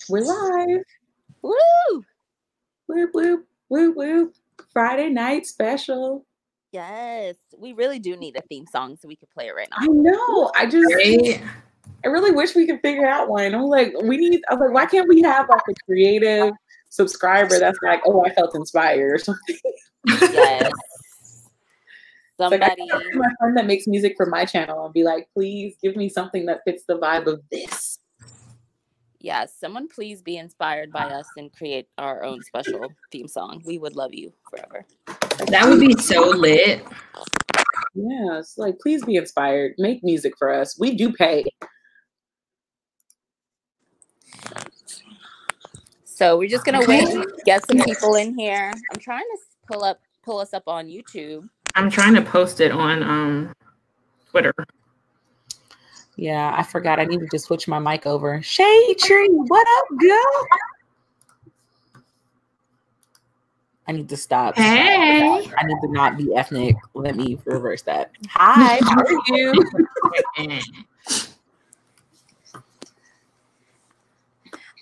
We're live. Woo! Whoop, whoop, whoop, whoop. Friday night special. Yes, we really do need a theme song so we could play it right now. I know. I really wish we could figure out one. I was like, why can't we have like a creative subscriber that's like, oh, I felt inspired or something? Yes. Somebody. Like, I can my friend that makes music for my channel and be like, please give me something that fits the vibe of this. Yes, someone please be inspired by us and create our own special theme song. We would love you forever. That would be so lit. Yeah, it's like, please be inspired. Make music for us. We do pay. So we're just gonna wait and get some people in here. I'm trying to pull us up on YouTube. I'm trying to post it on Twitter. Yeah, I forgot. I needed to switch my mic over. Shade Tree, what up, girl? I need to stop. Hey. I need to not be ethnic. Let me reverse that. Hi, how are you?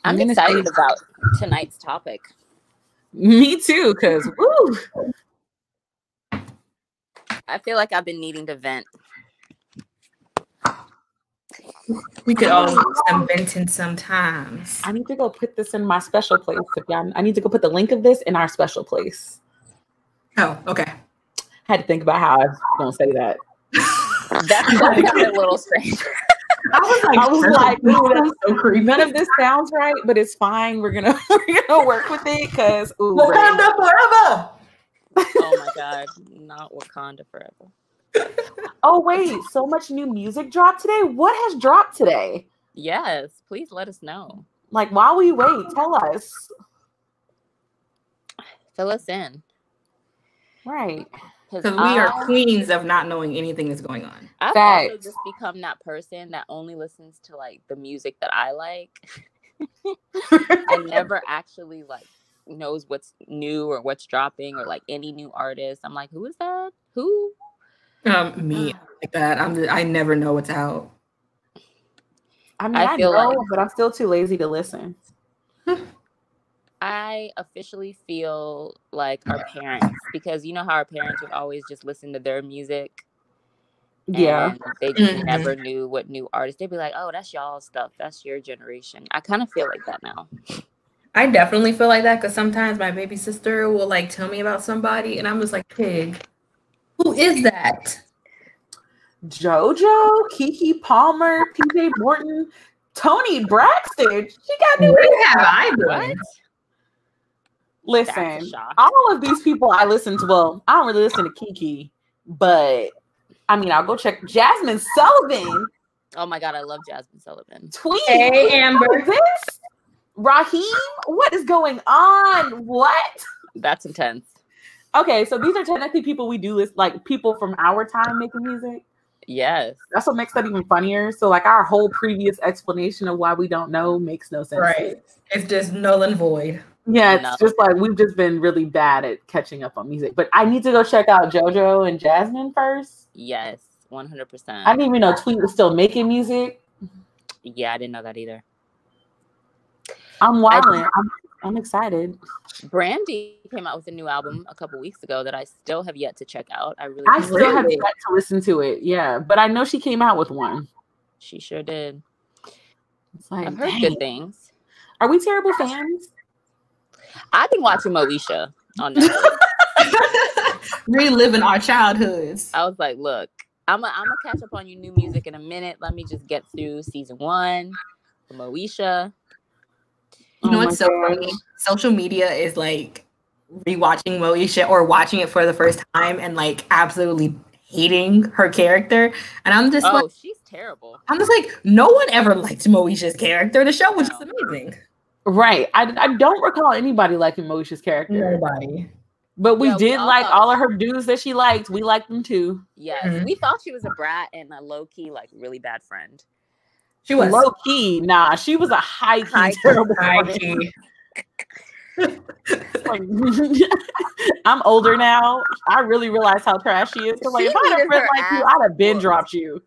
I'm excited about tonight's topic. Me too, because woo. I feel like I've been needing to vent. We could all use some venting sometimes. I need to go put this in my special place. I need to go put the link of this in our special place. Oh, okay. Had to think about how I was going to say that. That's a little strange. I was like, ooh, that's so creepy. None of this sounds right, but it's fine. We're gonna work with it because Wakanda forever. Oh my God, not Wakanda forever. Oh wait, so much new music dropped today. What has dropped today? Yes, please let us know. Like while we wait, tell us. Fill us in. Right. Because we are queens of not knowing anything that's going on. I've also just become that person that only listens to like the music that I like. I never actually like knows what's new or what's dropping or like any new artist. I'm like, who is that? Who? Me like that. I never know what's out. I mean, I know, but I'm still too lazy to listen. I officially feel like our parents, because you know how our parents would always just listen to their music. Yeah. They just never knew what new artists. They'd be like, oh, that's y'all's stuff. That's your generation. I kind of feel like that now. I definitely feel like that because sometimes my baby sister will like tell me about somebody and I'm just like, pig, who is that? JoJo, Keke Palmer, PJ Morton, Toni Braxton. She got new. Where have I been? Listen, all of these people I listen to. Well, I don't really listen to Keke, but I mean, I'll go check Jasmine Sullivan. Oh my God, I love Jasmine Sullivan. Tweet. Hey, Amber. This Raheem, what is going on? What? That's intense. Okay, so these are technically people we do list, like people from our time making music. Yes. That's what makes that even funnier. So like our whole previous explanation of why we don't know makes no sense. Right. It's just null and void. Yeah, it's just like we've just been really bad at catching up on music. But I need to go check out JoJo and Jasmine first. Yes, 100%. I didn't even know Tweet was still making music. Yeah, I didn't know that either. I'm wilding. I'm excited. Brandy came out with a new album a couple weeks ago that I still have yet to check out. I still have yet to listen to it. Yeah, but I know she came out with one. She sure did. It's like, I've heard good things. Are we terrible fans? I've been watching Moesha on Netflix. Reliving our childhoods. I was like, look, I'm gonna catch up on your new music in a minute. Let me just get through season 1 for Moesha. You know what's so funny? Social media is like rewatching Moesha or watching it for the first time and like absolutely hating her character. And I'm just like, she's terrible. I'm just like, no one ever liked Moesha's character. The show was just amazing. Right. I don't recall anybody liking Moesha's character. Nobody. But we did like all of her dudes that she liked. We liked them too. Yes. We thought she was a brat and a low-key, like really bad friend. She was low key. Nah, she was a high key terrible. High key. Like, I'm older now. I really realize how trash she is. Like, if I had a friend like you, I'd have been dropped you.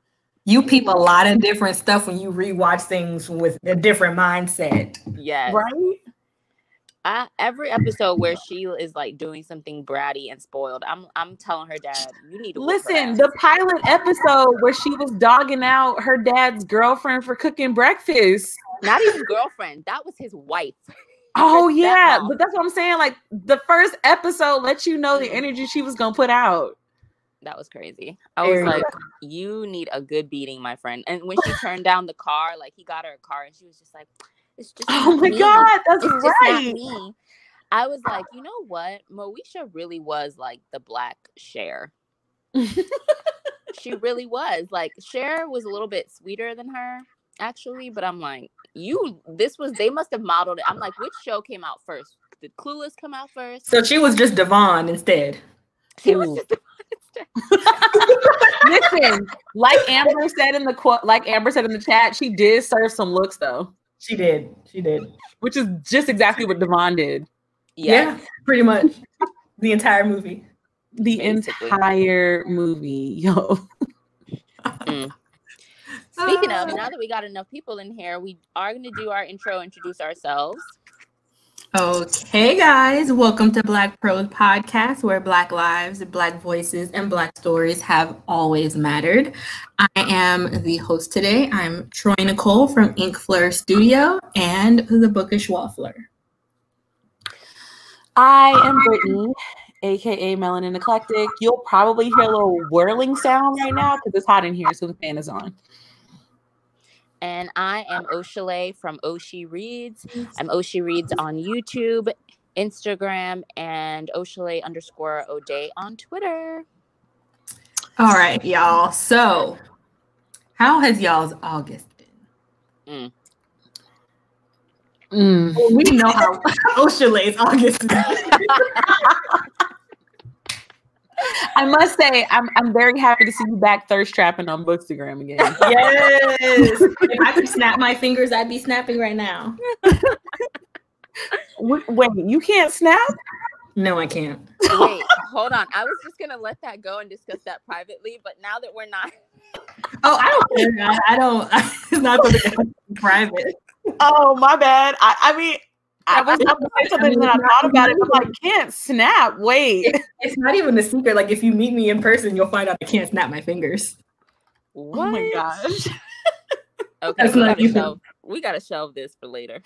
You peep a lot of different stuff when you rewatch things with a different mindset. Yes. Right? Every episode where she is like doing something bratty and spoiled, I'm telling her dad, you need to listen. The pilot episode where she was dogging out her dad's girlfriend for cooking breakfast. Not even girlfriend. That was his wife. Oh yeah, but that's what I'm saying. Like the first episode lets you know the energy she was gonna put out. That was crazy. I was like, you need a good beating, my friend. And when she turned down the car, like he got her a car, and she was just like, "It's just oh my god, that's it's right." Just not me. I was like, you know what? Moesha really was like the Black Cher. She really was. Like Cher was a little bit sweeter than her, actually. But I'm like, they must have modeled it. I'm like, which show came out first? Did Clueless come out first? So she was just Devon instead. She was just Devon instead. Listen, like Amber said in the chat, she did serve some looks though. She did. Which is just exactly what Devon did. Yeah, pretty much. The entire movie. Entire movie, yo. Speaking of, now that we got enough people in here, we are going to do our intro, introduce ourselves. Okay, guys, welcome to Black Pros Podcast, where Black lives, Black voices, and Black stories have always mattered. I am the host today. I'm Troy Nicole from Ink Fleur Studio and the Bookish Waffler. I am Brittany, aka Melanin Eclectic. You'll probably hear a little whirling sound right now because it's hot in here, so the fan is on. And I am Oshale from Oshi Reads. I'm Oshi Reads on YouTube, Instagram, and Oshale_O'Day on Twitter. All right, y'all. So, how has y'all's August been? Well, we know how Oshale's August is. I must say, I'm very happy to see you back thirst trapping on Bookstagram again. Yes. If I could snap my fingers, I'd be snapping right now. Wait, you can't snap? No, I can't. Wait, hold on. I was just going to let that go and discuss that privately, but now that we're not. Oh, I don't care. I don't. It's not something private. Oh, my bad. I mean, I was about to say something and I thought about it. I'm like, can't snap. Wait. It's not even a secret. Like, if you meet me in person, you'll find out I can't snap my fingers. What? Oh my gosh. Okay, we gotta shelve this for later.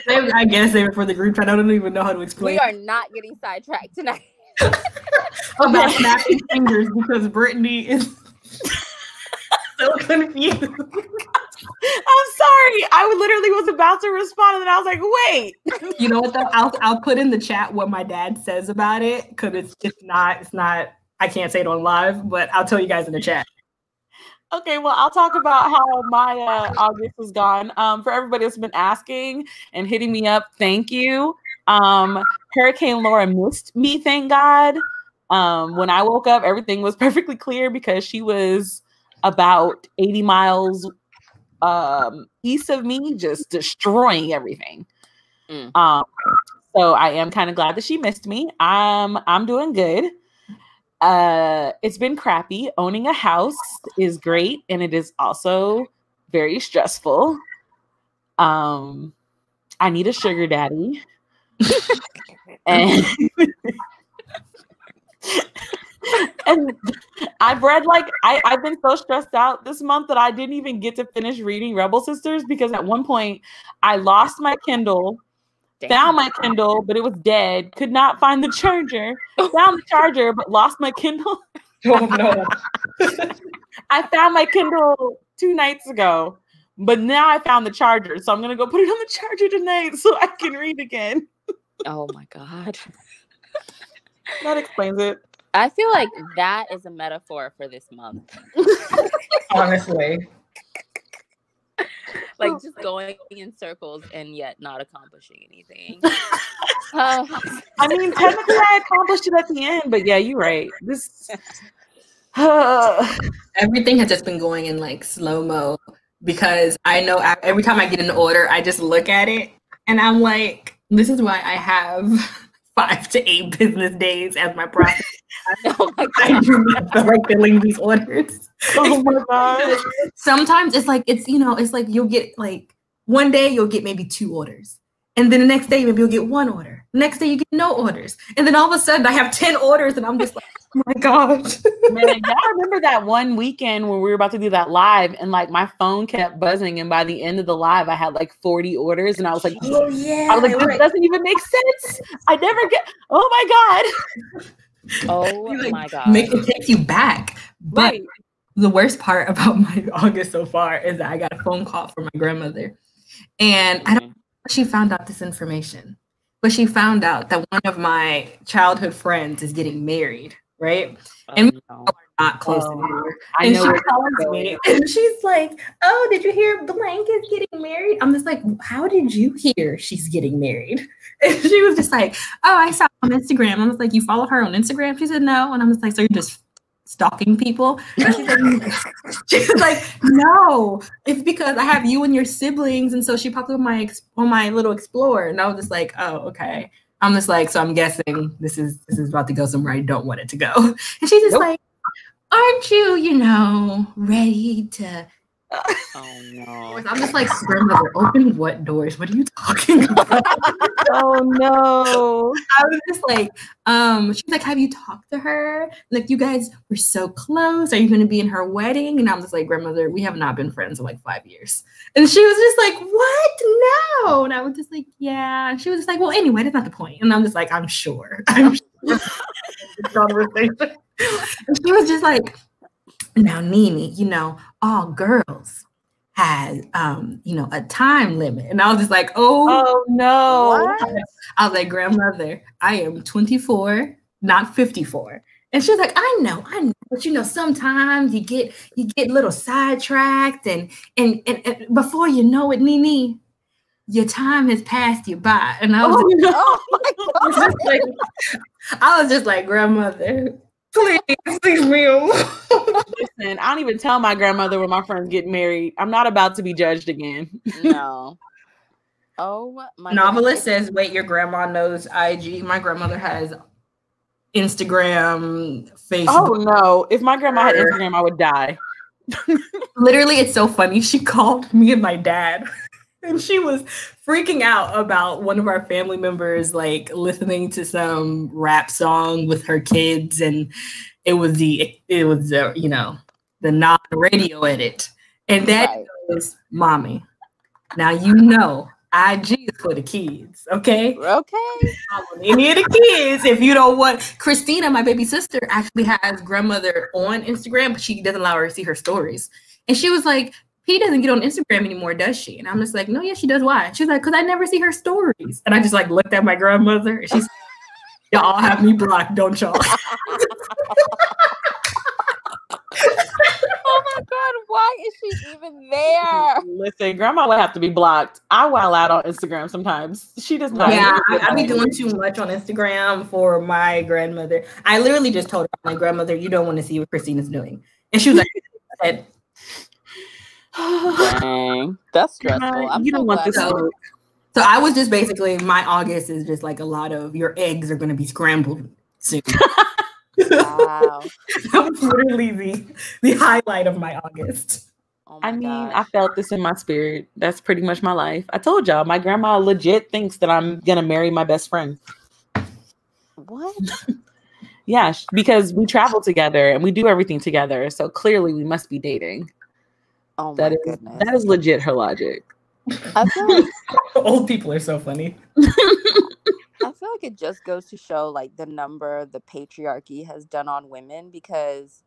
I guess they were for the group chat. I don't even know how to explain. We are not getting sidetracked tonight. About snapping fingers because Brittany is so confused. I'm sorry. I literally was about to respond, and then I was like, "Wait." You know what? Though I'll put in the chat what my dad says about it because it's not. I can't say it on live, but I'll tell you guys in the chat. Okay, well, I'll talk about how my August was gone. For everybody that's been asking and hitting me up, thank you. Hurricane Laura missed me, thank God. When I woke up, everything was perfectly clear because she was about 80 miles east of me, just destroying everything. So I am kind of glad that she missed me. I'm doing good. It's been crappy. Owning a house is great, and it is also very stressful. I need a sugar daddy. and I've read I've been so stressed out this month that I didn't even get to finish reading Rebel Sisters because at one point I lost my Kindle. Found my Kindle, but it was dead. Could not find the charger. Found the charger, but lost my Kindle. Oh no. I found my Kindle 2 nights ago, but now I found the charger. So I'm going to go put it on the charger tonight so I can read again. Oh my God. That explains it. I feel like that is a metaphor for this month. Honestly. Like just going in circles and yet not accomplishing anything. I mean, technically I accomplished it at the end, but yeah, you're right. This everything has just been going in like slow-mo because I know every time I get an order, I just look at it and I'm like, this is why I have 5 to 8 business days as my process. I do not feel like filling these orders. Oh my god. Sometimes it's like it's like you'll get like one day you'll get maybe 2 orders. And then the next day maybe you'll get 1 order. Next day you get no orders. And then all of a sudden I have 10 orders and I'm just like, oh my gosh. Man, I remember that one weekend when we were about to do that live and like my phone kept buzzing and by the end of the live I had like 40 orders and I was like, oh yeah. I was like, this doesn't even make sense. I never get, oh my God. Oh like, my God. Make it take you back. But Right. the worst part about my August so far is that I got a phone call from my grandmother. And I don't know how she found out this information, but she found out that one of my childhood friends is getting married, right? And we are not close anymore. I And know she where calls me and she's like, oh, did you hear Blank is getting married? I'm just like, how did you hear she's getting married? And she was just like, oh, I saw on Instagram. I was like, you follow her on Instagram? She said, no. And I was like, so you're just stalking people? And she was like, no, it's because I have you and your siblings. And so she popped up on my little Explorer. And I was just like, oh, okay. I'm just like, so I'm guessing this is about to go somewhere I don't want it to go. And she's just like, aren't you, ready to? Oh no. I'm just like, grandmother, open what doors? What are you talking about? Oh no. I was just like, she's like, have you talked to her? Like, you guys were so close. Are you going to be in her wedding? And I'm just like, grandmother, we have not been friends in like 5 years. And she was just like, what? No. And I was just like, yeah. And she was just like, well, anyway, that's not the point. And I'm just like, I'm sure. I'm sure. Conversation. And she was just like, now, Nene, all girls had, a time limit. And I was just like, Oh no. What? I was like, grandmother, I am 24, not 54. And she was like, I know. But sometimes you get a little sidetracked and before you know it, Nene, your time has passed you by. And I was I was just like, grandmother, please leave me alone. Listen, I don't even tell my grandmother when my friends get married. I'm not about to be judged again. No. Oh my Novelist says, wait, your grandma knows IG. My grandmother has Instagram, Facebook. Oh no. If my grandma had Instagram, I would die. Literally, it's so funny. She called me and my dad. And she was freaking out about one of our family members like listening to some rap song with her kids, and it was the non-radio edit. And that goes, mommy. Now IG is for the kids, okay? Okay. Any of the kids, if you don't want. Christina, my baby sister, actually has grandmother on Instagram, but she doesn't allow her to see her stories. And she was like, he doesn't get on Instagram anymore, does she? And I'm just like, no, yeah, she does. Why? She's like, because I never see her stories. And I just like looked at my grandmother and she's, y'all have me blocked, don't y'all? Oh my God, why is she even there? Listen, grandma would have to be blocked. I wild out on Instagram sometimes. She does not. Yeah, I be doing too much on Instagram for my grandmother. I literally just told her, my grandmother, you don't want to see what Christina's doing. And she was like, Dang, that's stressful. You don't want this. So I was just basically, my August is just like a lot of your eggs are going to be scrambled soon. Wow. That was literally the highlight of my August. Oh I my mean, God. I felt this in my spirit. That's pretty much my life. I told y'all, my grandma legit thinks that I'm going to marry my best friend. What? Yeah, because we travel together and we do everything together. So clearly we must be dating. Oh my goodness. That is legit her logic. I feel like Old people are so funny. I feel like it just goes to show like the number the patriarchy has done on women, because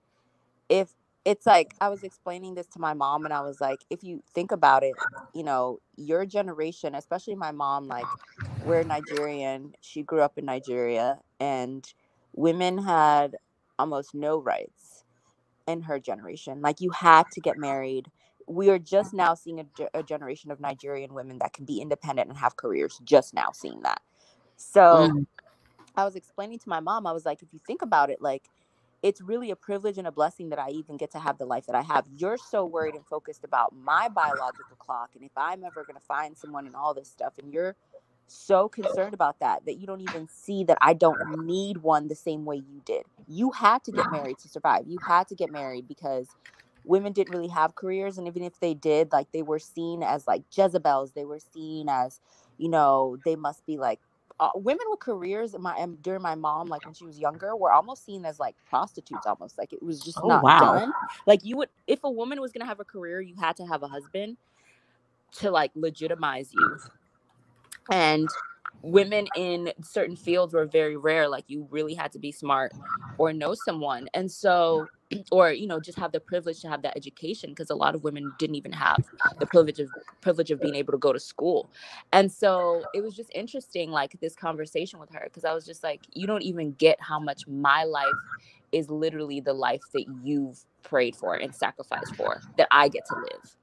if it's like, I was explaining this to my mom and I was like, if you think about it, your generation, especially my mom, like, we're Nigerian, she grew up in Nigeria, and women had almost no rights in her generation. Like, you had to get married. We are just now seeing a generation of Nigerian women that can be independent and have careers, just now seeing that. So I was explaining to my mom, I was like, if you think about it, like, it's really a privilege and a blessing that I even get to have the life that I have. You're so worried and focused about my biological clock and if I'm ever going to find someone and all this stuff, and you're so concerned about that you don't even see that I don't need one the same way you did. You had to get married to survive. You had to get married because women didn't really have careers, and even if they did, like, they were seen as like Jezebels. They were seen as, you know, they must be like women with careers. During my mom, like when she was younger, were almost seen as like prostitutes, almost. Like it was just not done. Like you would, if a woman was gonna have a career, you had to have a husband to like legitimize you. And women in certain fields were very rare. Like you really had to be smart or know someone. And so, or, you know, just have the privilege to have that education, because a lot of women didn't even have the privilege of being able to go to school. And so it was just interesting, like this conversation with her, because I was just like, you don't even get how much my life is literally the life that you've prayed for and sacrificed for, that I get to live.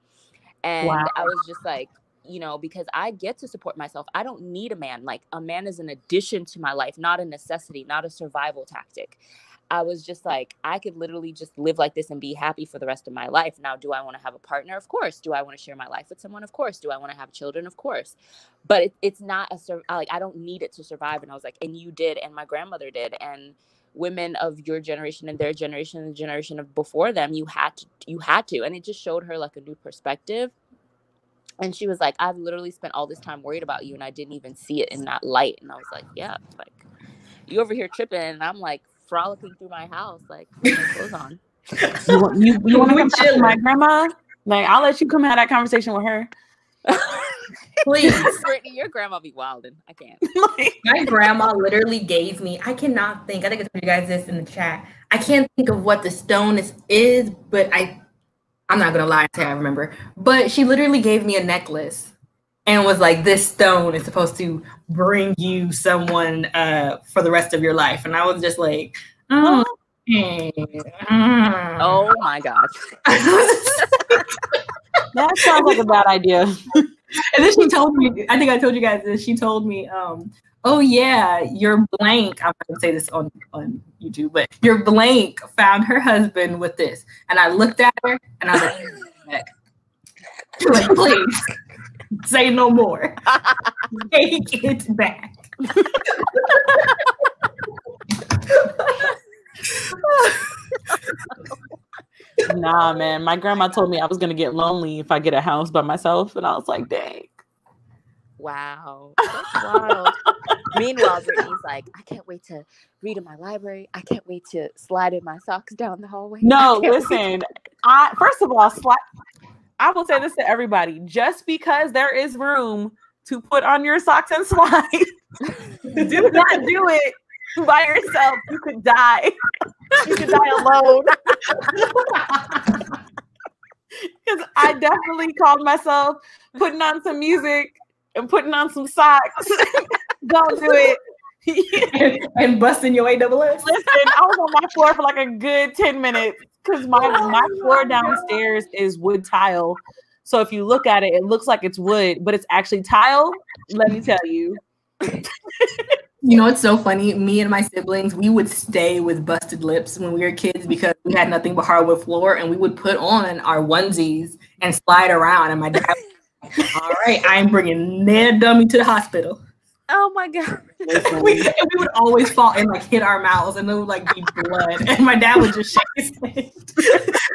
And I was just like, you know, because I get to support myself. I don't need a man. Like a man is an addition to my life, not a necessity, not a survival tactic. I was just like, I could literally just live like this and be happy for the rest of my life. Now, do I want to have a partner? Of course. Do I want to share my life with someone? Of course. Do I want to have children? Of course. But it's not like, I don't need it to survive. And I was like, and you did, and my grandmother did, and women of your generation and their generation and the generation of before them, you had to. And it just showed her like a new perspective. And she was like, I've literally spent all this time worried about you, and I didn't even see it in that light. And I was like, yeah, like you over here tripping, and I'm like frolicking through my house, like with my clothes on. You want to come chill with my grandma? Like, I'll let you come have that conversation with her. Please. Brittany, your grandma be wilding. I can't. My grandma literally gave me, I think I told you guys this in the chat. I can't think of what the stone is, but I'm not gonna lie and say I remember. But she literally gave me a necklace and was like, this stone is supposed to bring you someone for the rest of your life. And I was just like, oh my gosh. That sounds like a bad idea. And then she told me, I think I told you guys this, she told me, oh yeah, your blank, I'm not gonna say this on YouTube, but your blank found her husband with this. And I looked at her and I was like, please, say no more. Take it back. Nah, man. My grandma told me I was gonna get lonely if I get a house by myself, and I was like, dang. Wow, that's wild. Meanwhile, Brittany's like, I can't wait to read in my library. I can't wait to slide in my socks down the hallway. No, listen. First of all, I will say this to everybody: just because there is room to put on your socks and slide, do not do it by yourself. You could die. You could die alone. Because I definitely called myself putting on some music and putting on some socks. Don't do it. And busting your AWS. Listen, I was on my floor for like a good 10 minutes because my floor downstairs is wood tile. So if you look at it, it looks like it's wood, but it's actually tile. Let me tell you. You know, it's so funny. Me and my siblings, we would stay with busted lips when we were kids because we had nothing but hardwood floor, and we would put on our onesies and slide around. And my dad was like, all right, I'm bringing Ned Dummy to the hospital. Oh my God. we would always fall and like hit our mouths, and there would like be blood. And my dad would just shake his head.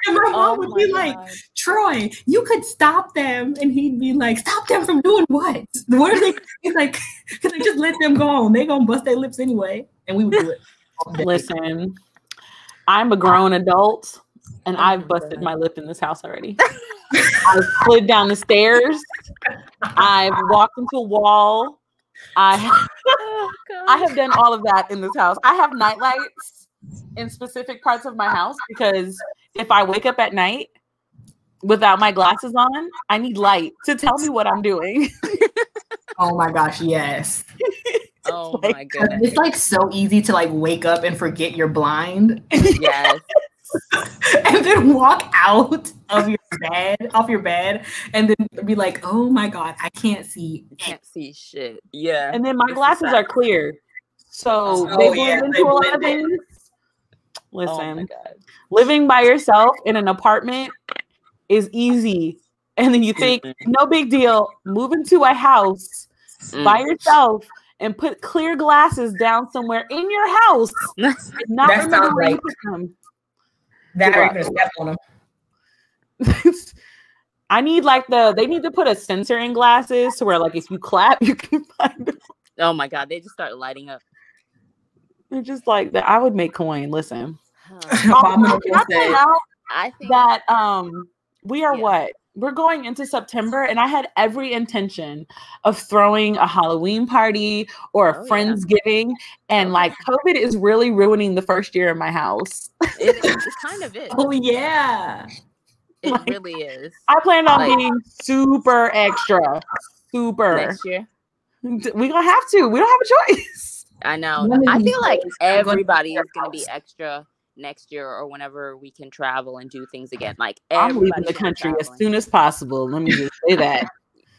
And my mom would be like, Troy, you could stop them. And he'd be like, stop them from doing what? What are they? He's like, because I just let them go on. They're going to bust their lips anyway. And we would do it. Listen, I'm a grown adult, and I've busted my lip in this house already. I've slid down the stairs. I've walked into a wall. I have done all of that in this house. I have night lights in specific parts of my house because if I wake up at night without my glasses on, I need light to tell me what I'm doing. Oh my gosh, yes. Oh my goodness. It's like so easy to like wake up and forget you're blind. Yes. And then walk out of your bed, and then be like, oh my God, I can't see. I can't see shit. Yeah. And then my glasses are clear. So they blend into a lot of things. Listen, living by yourself in an apartment is easy. And then you think, no big deal, move into a house by yourself and put clear glasses down somewhere in your house. Not that sounds like that or you're gonna step on them. I need like they need to put a sensor in glasses to where like if you clap, you can find them. Oh my God, they just start lighting up. They're just like that. I would make coin. Listen. I think that we are what? We're going into September, and I had every intention of throwing a Halloween party or a Friendsgiving, and like COVID is really ruining the first year of my house. It kind of is. Oh yeah. It really is. I plan on being super extra. Super. Next year. We're gonna have to. We don't have a choice. I know. I feel like everybody is gonna be extra next year or whenever we can travel and do things again. Like I'm leaving the country as soon as possible. Let me just say that.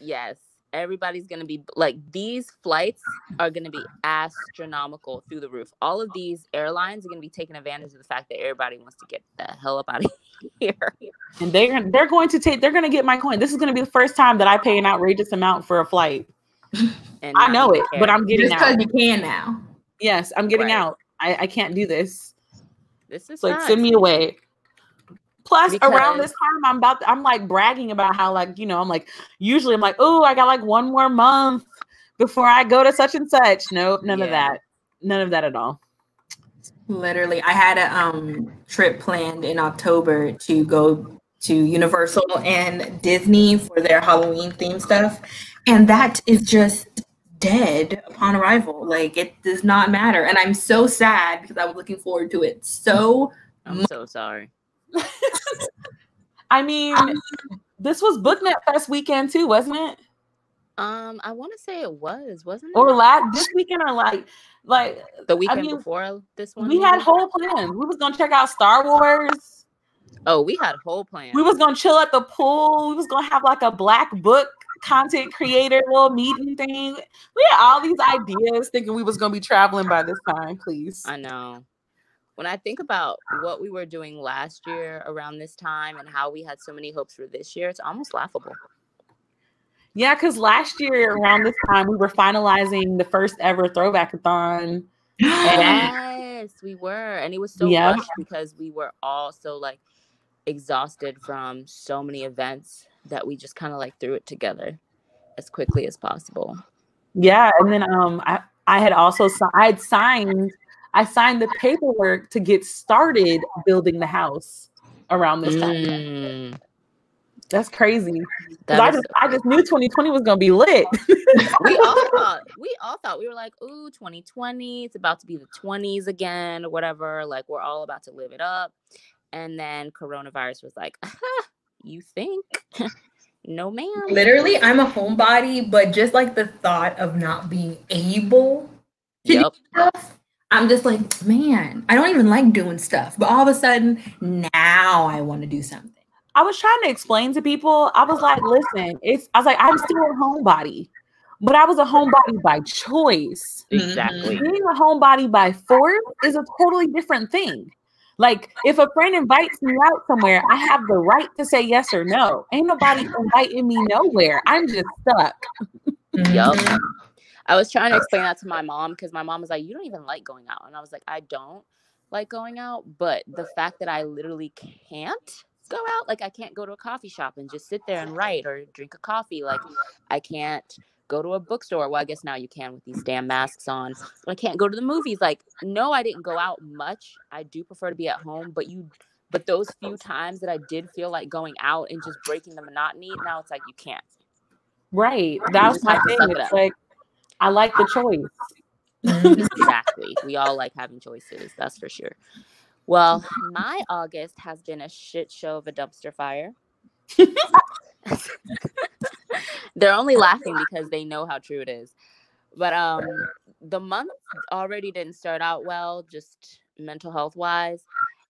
Yes. Everybody's going to be like, these flights are going to be astronomical through the roof. All of these airlines are going to be taking advantage of the fact that everybody wants to get the hell up out of here. And they're going to get my coin. This is going to be the first time that I pay an outrageous amount for a flight. And I know it, but I'm getting out. Just because you can now. Yes, I'm getting out. I can't do this. This is like, send me away. Plus, around this time, I'm like bragging about how, like, you know, I'm like, usually I'm like, oh, I got like one more month before I go to such and such. Nope, none of that. None of that at all. Literally, I had a trip planned in October to go to Universal and Disney for their Halloween theme stuff. And that is just dead upon arrival. Like, it does not matter. And I'm so sad because I was looking forward to it so much. So sorry. I mean, this was Booknet Fest weekend too, wasn't it? I want to say it was, wasn't it? Or this weekend, or like the weekend before this one. We had whole plans. We was gonna check out Star Wars. Oh, we had whole plans. We was gonna chill at the pool. We was gonna have like a Black Book content creator little meeting thing. We had all these ideas, thinking we was gonna be traveling by this time. Please, I know. When I think about what we were doing last year around this time and how we had so many hopes for this year, it's almost laughable. Yeah, because last year around this time, we were finalizing the first ever Throwback-a-thon. Yes, we were. And it was so rushed because we were all so like exhausted from so many events that we just kind of like threw it together as quickly as possible. Yeah, and then I had also I signed the paperwork to get started building the house around this time. That's crazy. I just knew 2020 was gonna be lit. we all thought we were like, ooh, 2020, it's about to be the 20s again or whatever. Like, we're all about to live it up. And then coronavirus was like, you think? No, ma'am. Literally, I'm a homebody, but just like the thought of not being able to do stuff, I'm just like, man, I don't even like doing stuff. But all of a sudden, now I want to do something. I was trying to explain to people. I was like, listen, I'm still a homebody, but I was a homebody by choice. Exactly. Being a homebody by force is a totally different thing. Like, if a friend invites me out somewhere, I have the right to say yes or no. Ain't nobody inviting me nowhere. I'm just stuck. Yup. I was trying to explain that to my mom because my mom was like, you don't even like going out. And I was like, I don't like going out. But the fact that I literally can't go out, like I can't go to a coffee shop and just sit there and write or drink a coffee. Like I can't go to a bookstore. Well, I guess now you can with these damn masks on. I can't go to the movies. Like, no, I didn't go out much. I do prefer to be at home. But those few times that I did feel like going out and just breaking the monotony, now it's like you can't. Right. That was my thing. It's like, I like the choice. Exactly. We all like having choices. That's for sure. Well, my August has been a shit show of a dumpster fire. They're only laughing because they know how true it is. But the month already didn't start out well, just mental health wise.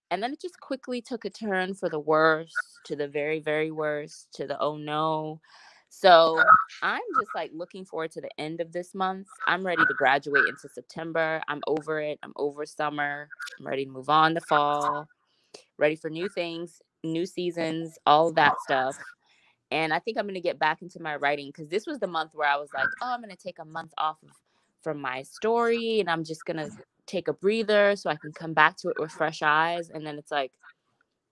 And then it just quickly took a turn for the worst, to the very, very worst, to the oh no. So I'm just like looking forward to the end of this month. I'm ready to graduate into September. I'm over it. I'm over summer. I'm ready to move on to fall, ready for new things, new seasons, all of that stuff. And I think I'm going to get back into my writing because this was the month where I was like, oh, I'm going to take a month off from my story and I'm just going to take a breather so I can come back to it with fresh eyes. And then it's like,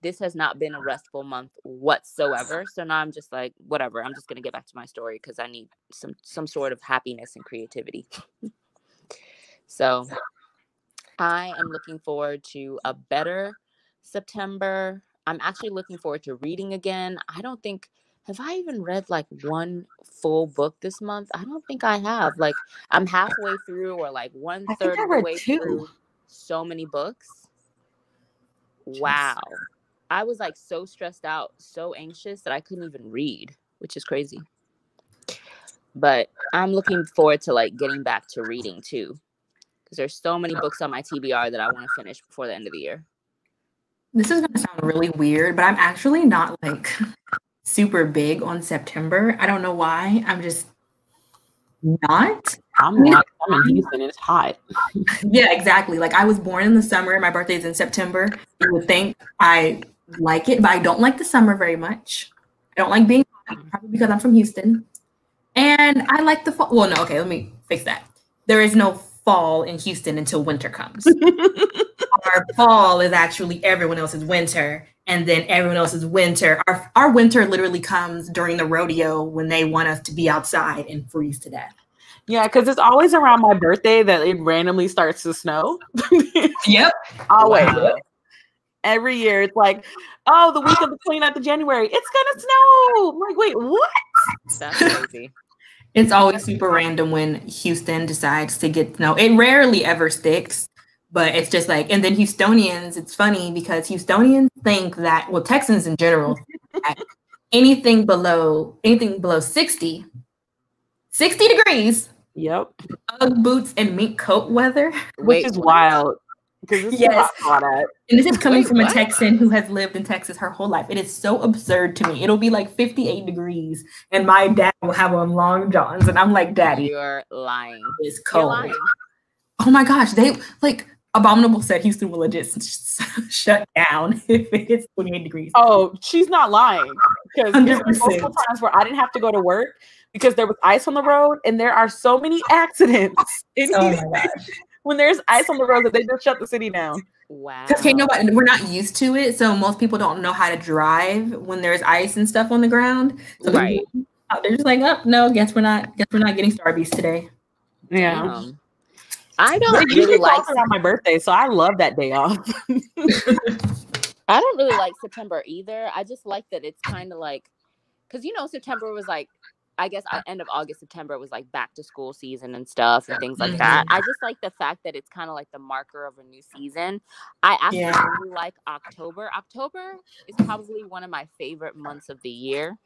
this has not been a restful month whatsoever. So now I'm just like, whatever, I'm just going to get back to my story because I need some sort of happiness and creativity. So I am looking forward to a better September. I'm actually looking forward to reading again. Have I even read like one full book this month? I don't think I have. Like I'm halfway through or like 1/3 of the way through so many books. Wow. I was like so stressed out, so anxious that I couldn't even read, which is crazy. But I'm looking forward to like getting back to reading too. Because there's so many books on my TBR that I want to finish before the end of the year. This is going to sound really weird, but I'm actually not like super big on September. I don't know why. I'm just not. I'm not. I'm in Houston. It's hot. Yeah, exactly. Like I was born in the summer. My birthday's in September. You would think I like it, but I don't like the summer very much. I don't like being hot, probably because I'm from Houston. And I like the fall. Well, no, okay, let me fix that. There is no fall in Houston until winter comes. Our fall is actually everyone else's winter, and then everyone else's winter. Our winter literally comes during the rodeo when they want us to be outside and freeze to death. Yeah, because it's always around my birthday that it randomly starts to snow. Yep. Always. Wow. Every year it's like, oh, the week of the 29th of January, it's gonna snow. I'm like, wait, what? That's crazy. It's always super random when Houston decides to get snow. It rarely ever sticks, but it's just like, and then Houstonians, it's funny because Houstonians think that, well, Texans in general, anything below 60 degrees. Yep. Ugg boots and mink coat weather. Which is wild. Because this is hot at. And this is coming from a Texan who has lived in Texas her whole life. It is so absurd to me. It'll be like 58 degrees and my dad will have on long johns. And I'm like, Daddy, you're lying. It's cold. Lying. Oh my gosh. They like Abominable said Houston will legit shut down if it's 28 degrees. Oh, she's not lying. Because there were multiple times where I didn't have to go to work because there was ice on the road, and there are so many accidents in Houston when there's ice on the road that they just shut the city down. Wow. Because we're not used to it, so most people don't know how to drive when there's ice and stuff on the ground. So right. They're just like, oh no, guess we're not getting Starbucks today. Yeah. I don't really like around my birthday, so I love that day off. I don't really like September either. I just like that it's kind of like, because September was like, I guess end of August, September was like back to school season and stuff and things like that. I just like the fact that it's kind of like the marker of a new season. I actually really like October. October is probably one of my favorite months of the year.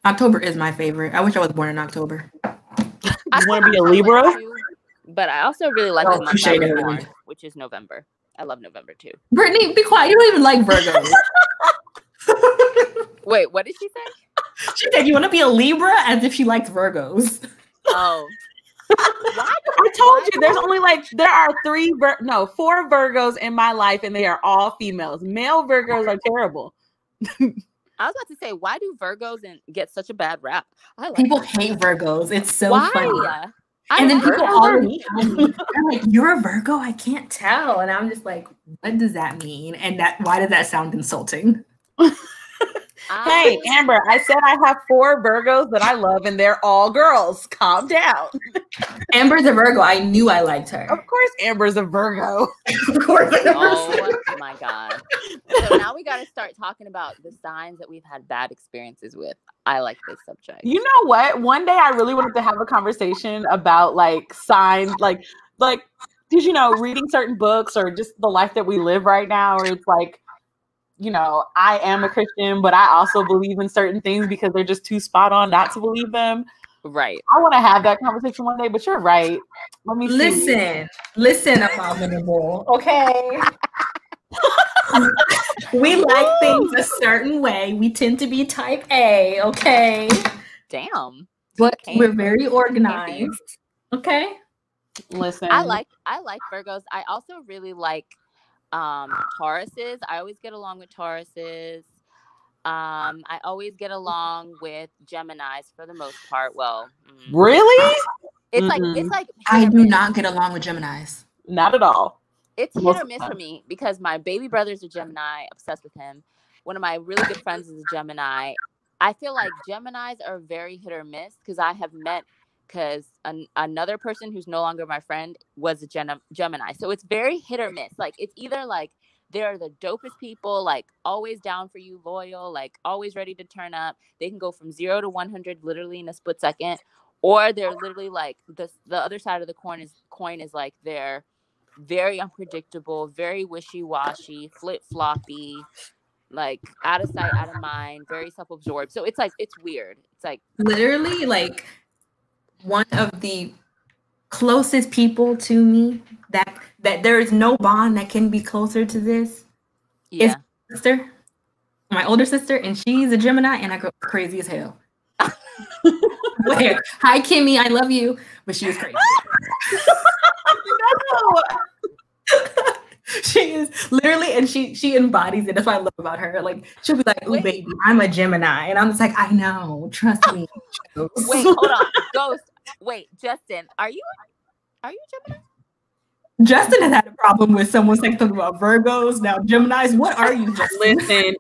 October is my favorite. I wish I was born in October. You want to be a Libra? But I also really like the month I was born, which is November. I love November too. Brittany, be quiet. You don't even like Virgos. Wait, what did she say? She said you want to be a Libra as if she likes Virgos. Oh. I told you there are 4 Virgos in my life and they are all females. Male Virgos are terrible. I was about to say, why do Virgos get such a bad rap? People hate Virgos. It's so funny. And then people always tell me, they're like, you're a Virgo? I can't tell. And I'm just like, what does that mean? And why does that sound insulting? Hey, Amber, I said I have 4 Virgos that I love and they're all girls. Calm down. Amber's a Virgo. I knew I liked her. Of course Amber's a Virgo. Of course. Oh my God. So now we got to start talking about the signs that we've had bad experiences with. I like this subject. You know what? One day I really wanted to have a conversation about like signs, like because reading certain books or just the life that we live right now, or it's like, I am a Christian, but I also believe in certain things because they're just too spot on not to believe them. Right. I want to have that conversation one day, but you're right. Let me listen, Abominable. Okay. We like things a certain way. We tend to be type A, okay? Damn. But we're very organized. Okay? Listen. I like Virgos. I also really like Tauruses. I always get along with Tauruses. I always get along with Geminis for the most part. Well, really? It's like I do not get along with Geminis. Not at all. It's hit or miss for me because my baby brother's a Gemini, obsessed with him. One of my really good friends is a Gemini. I feel like Geminis are very hit or miss because I have met another person who's no longer my friend was a Gemini. So it's very hit or miss. Like it's either like they're the dopest people, like always down for you, loyal, like always ready to turn up. They can go from 0 to 100 literally in a split second, or they're literally like the other side of the coin is like they're very unpredictable, very wishy-washy, flip-floppy, like out of sight, out of mind, very self-absorbed. So it's like it's weird. It's like literally like one of the closest people to me that there is no bond that can be closer to this. Yeah. Is my sister, my older sister, and she's a Gemini, and I go crazy as hell. Where? Hi, Kimmy, I love you, but she is crazy. No. She is literally, and she embodies it. That's what I love about her. Like she'll be like, "Ooh, baby, I'm a Gemini," and I'm just like, "I know, trust me." Wait, hold on, Ghost. Wait, Justin, are you a Gemini? Justin has had a problem with someone saying something about Virgos. Now, Geminis, what are you, Justin? Listen,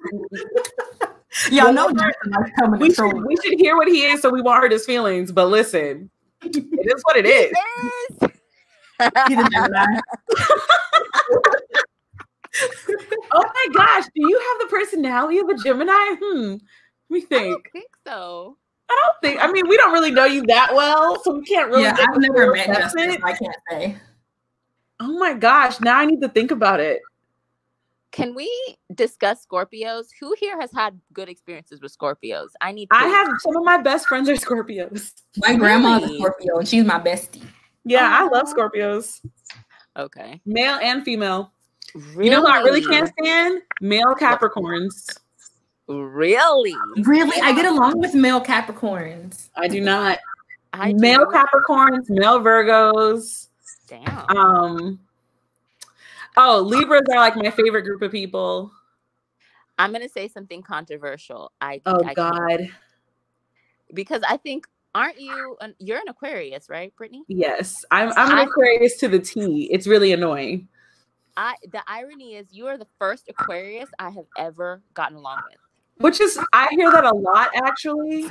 y'all know Justin likes coming we should hear what he is so we won't hurt his feelings. But listen, it is what it is. He's a Gemini. Oh my gosh, do you have the personality of a Gemini? Let me think. I don't think so. I mean, we don't really know you that well, so we can't really. Yeah, I've never met Justin. I can't say. Oh my gosh, now I need to think about it. Can we discuss Scorpios? Who here has had good experiences with Scorpios? I have some of my best friends are Scorpios. My grandma's a Scorpio, and she's my bestie. Yeah, I love Scorpios. Okay. Male and female. Really? You know who I really can't stand? Male Capricorns. Really? Really? I get along with male Capricorns. I do not. Male Capricorns, male Virgos. Damn. Libras are like my favorite group of people. I'm gonna say something controversial. I God. Can't. Because I think, aren't you? You're an Aquarius, right, Brittany? Yes, I'm an Aquarius to the T. It's really annoying. The irony is, you are the first Aquarius I have ever gotten along with. Which is, I hear that a lot, actually.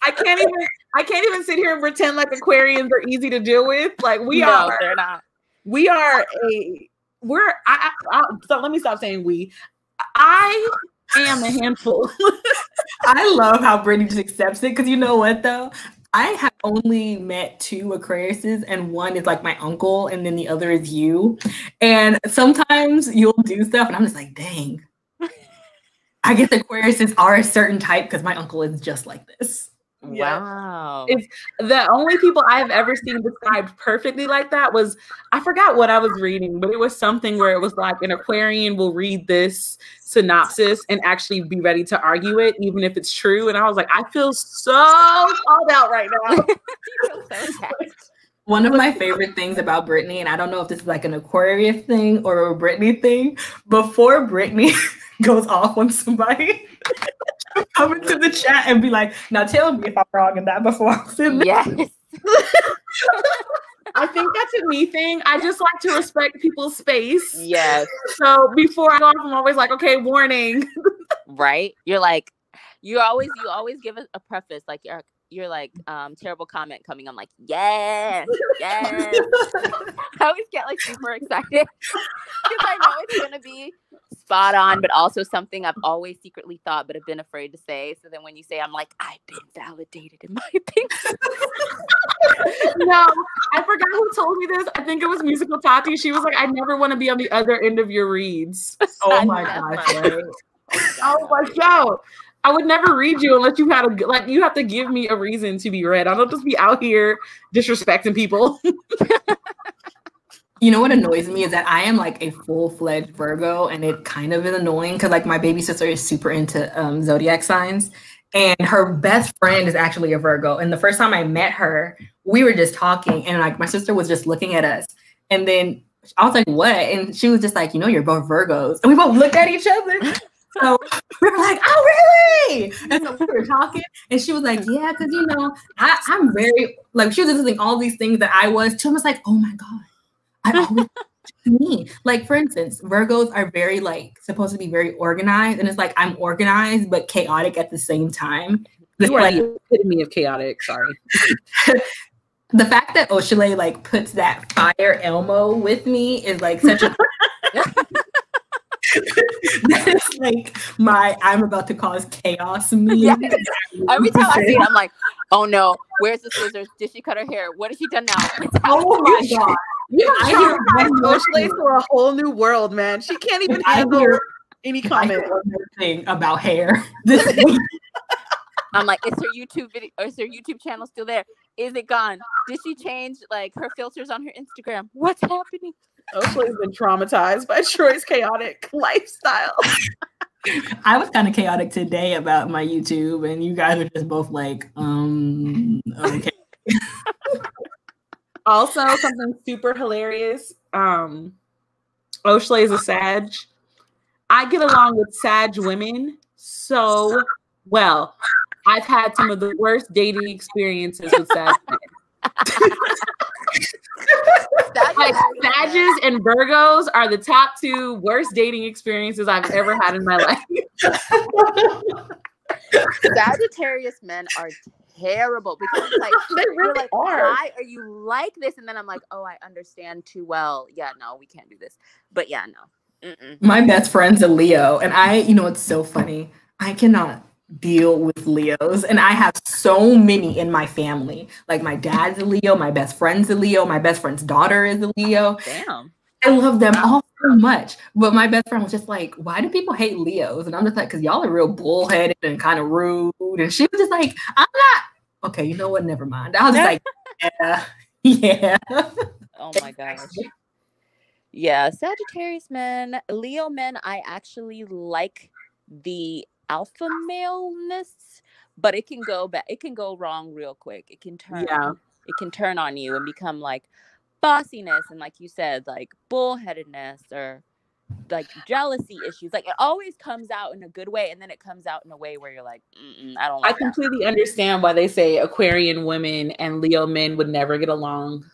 I can't even sit here and pretend like Aquarians are easy to deal with. Like No, they're not. So let me stop saying we. I am a handful. I love how Brittany just accepts it, because you know what though? I have only met 2 Aquariuses, and one is like my uncle, and then the other is you. And sometimes you'll do stuff, and I'm just like, dang. I guess Aquariuses are a certain type because my uncle is just like this. Wow. It's the only people I've ever seen described perfectly like that was, I forgot what I was reading, but it was something where it was like an Aquarian will read this synopsis and actually be ready to argue it, even if it's true. And I was like, I feel so called out right now. You feel so attacked. One of my favorite things about Brittany, and I don't know if this is like an Aquarius thing or a Brittany thing, before Brittany goes off on somebody, come into the chat and be like, now tell me if I'm wrong in that before I send Yes. I think that's a me thing. I just like to respect people's space. Yes. So before I go off, I'm always like, okay, warning. Right? You're like, you always give us a preface, like you're like terrible comment coming. I'm like, yes. I always get like super excited because I know it's gonna be spot on, but also something I've always secretly thought but have been afraid to say. So then when you say, I'm like, I've been validated in my opinion. No, I forgot who told me this. I think it was Musical Tati. She was like, I never want to be on the other end of your reads. Oh my gosh. Right? I was like, yo, I would never read you unless you had you have to give me a reason to be read. I don't just be out here disrespecting people. You know what annoys me is that I am like a full-fledged Virgo, and it kind of is annoying because like my baby sister is super into zodiac signs, and her best friend is actually a Virgo. And the first time I met her, we were just talking, and like my sister was just looking at us, and then I was like, what? And she was just like, you know, you're both Virgos. And we both looked at each other. So we were like, oh, really? And so we were talking, and she was like, yeah, because, you know, I'm very, like, she was listening all these things that I was. Tim was like, oh my God, I always me. Like, for instance, Virgos are very, like, supposed to be very organized. And it's like, I'm organized, but chaotic at the same time. You are like, the epitome of chaotic, sorry. The fact that Oshale, like, puts that fire Elmo with me is, like, such a... That is like my I'm about to cause chaos meme. Yes. Every time I see it, I'm like, oh no, where's the scissors? Did she cut her hair? What has she done now? Oh my God. I hear Oshale to a whole new world, man. She can't even handle any comment. Thing about hair this week. I'm like, is her YouTube video, or is her YouTube channel still there? Is it gone? Did she change like her filters on her Instagram? What's happening? Oshale's been traumatized by Troy's chaotic lifestyle. I was kind of chaotic today about my YouTube, and you guys are just both like, okay. Also, something super hilarious. Oshale is a Sag. I get along with Sag women so well. I've had some of the worst dating experiences with Sag men. Like, Sages and Virgos are the top 2 worst dating experiences I've ever had in my life. Sagittarius men are terrible because like they really like, are. why are you like this? And then I'm like, oh, I understand too well. Yeah, no, we can't do this. But yeah, no. My best friend's a Leo, and you know, it's so funny. I cannot deal with Leos, and I have so many in my family. Like, my dad's a Leo, my best friend's a Leo, my best friend's daughter is a Leo. Damn. I love them all so much. But my best friend was just like, why do people hate Leos? And I'm just like, because y'all are real bullheaded and kind of rude. And she was just like, I'm not. Okay, you know what? Never mind. I was just like, yeah. Oh my gosh. Yeah, Sagittarius men, Leo men, I actually like the alpha maleness, but it can go back. It can go wrong real quick. It can turn. Yeah. It can turn on you and become like bossiness and, like you said, like bullheadedness or like jealousy issues. Like, it always comes out in a good way, and then it comes out in a way where you're like, I don't like I completely understand why they say Aquarian women and Leo men would never get along.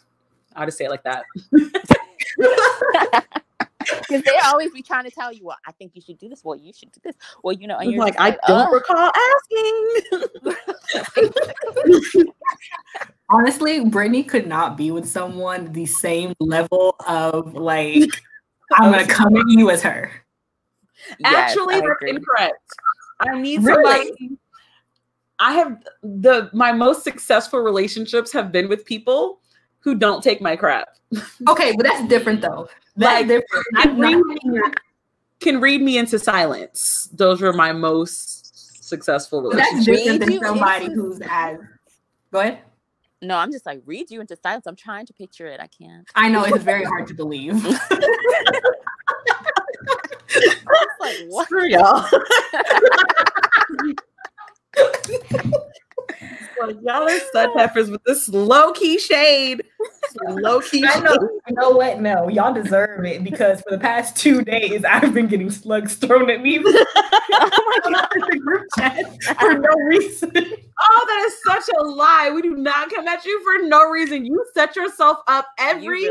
I'll just say it like that. Because they always be trying to tell you, well, I think you should do this. Well, you should do this. Well, you know, and you're like, I don't recall asking. Honestly, Brittany could not be with someone the same level of like, I'm gonna come at you as her. Actually, that's incorrect. I need somebody. I have my most successful relationships have been with people who don't take my crap. Okay, but that's different though. That's like, different. Can read me into silence. Those were my most successful relationships. That's different than somebody who's as. Go ahead. No, I'm just like, read you into silence. I'm trying to picture it. I can't. I know, it's very hard to believe. Like, what? Screw y'all. Like, y'all are such heifers with this low-key shade. Low-key I know. You know what? No, y'all deserve it, because for the past 2 days, I've been getting slugs thrown at me. Oh my God, the group chat for no reason. Oh, that is such a lie. We do not come at you for no reason. You set yourself up every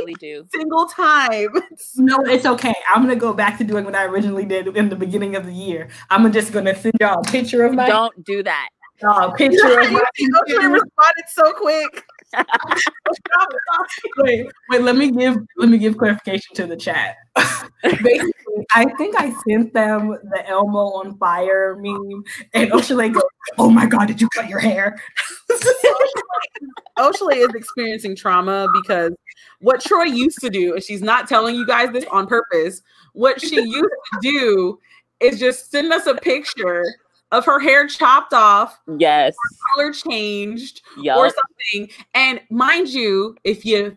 single time. No, it's okay. I'm going to go back to doing what I originally did in the beginning of the year. I'm just going to send y'all a picture of my... Don't do that. Picture of my... You responded so quick. wait, let me give clarification to the chat. Basically, I think I sent them the Elmo on fire meme, and Oshale goes, "Oh my God, did you cut your hair?" Oshale is experiencing trauma because what Troy used to do, and she's not telling you guys this on purpose, what she used to do is just send us a picture of her hair chopped off, yes, color changed, or something. And mind you, if you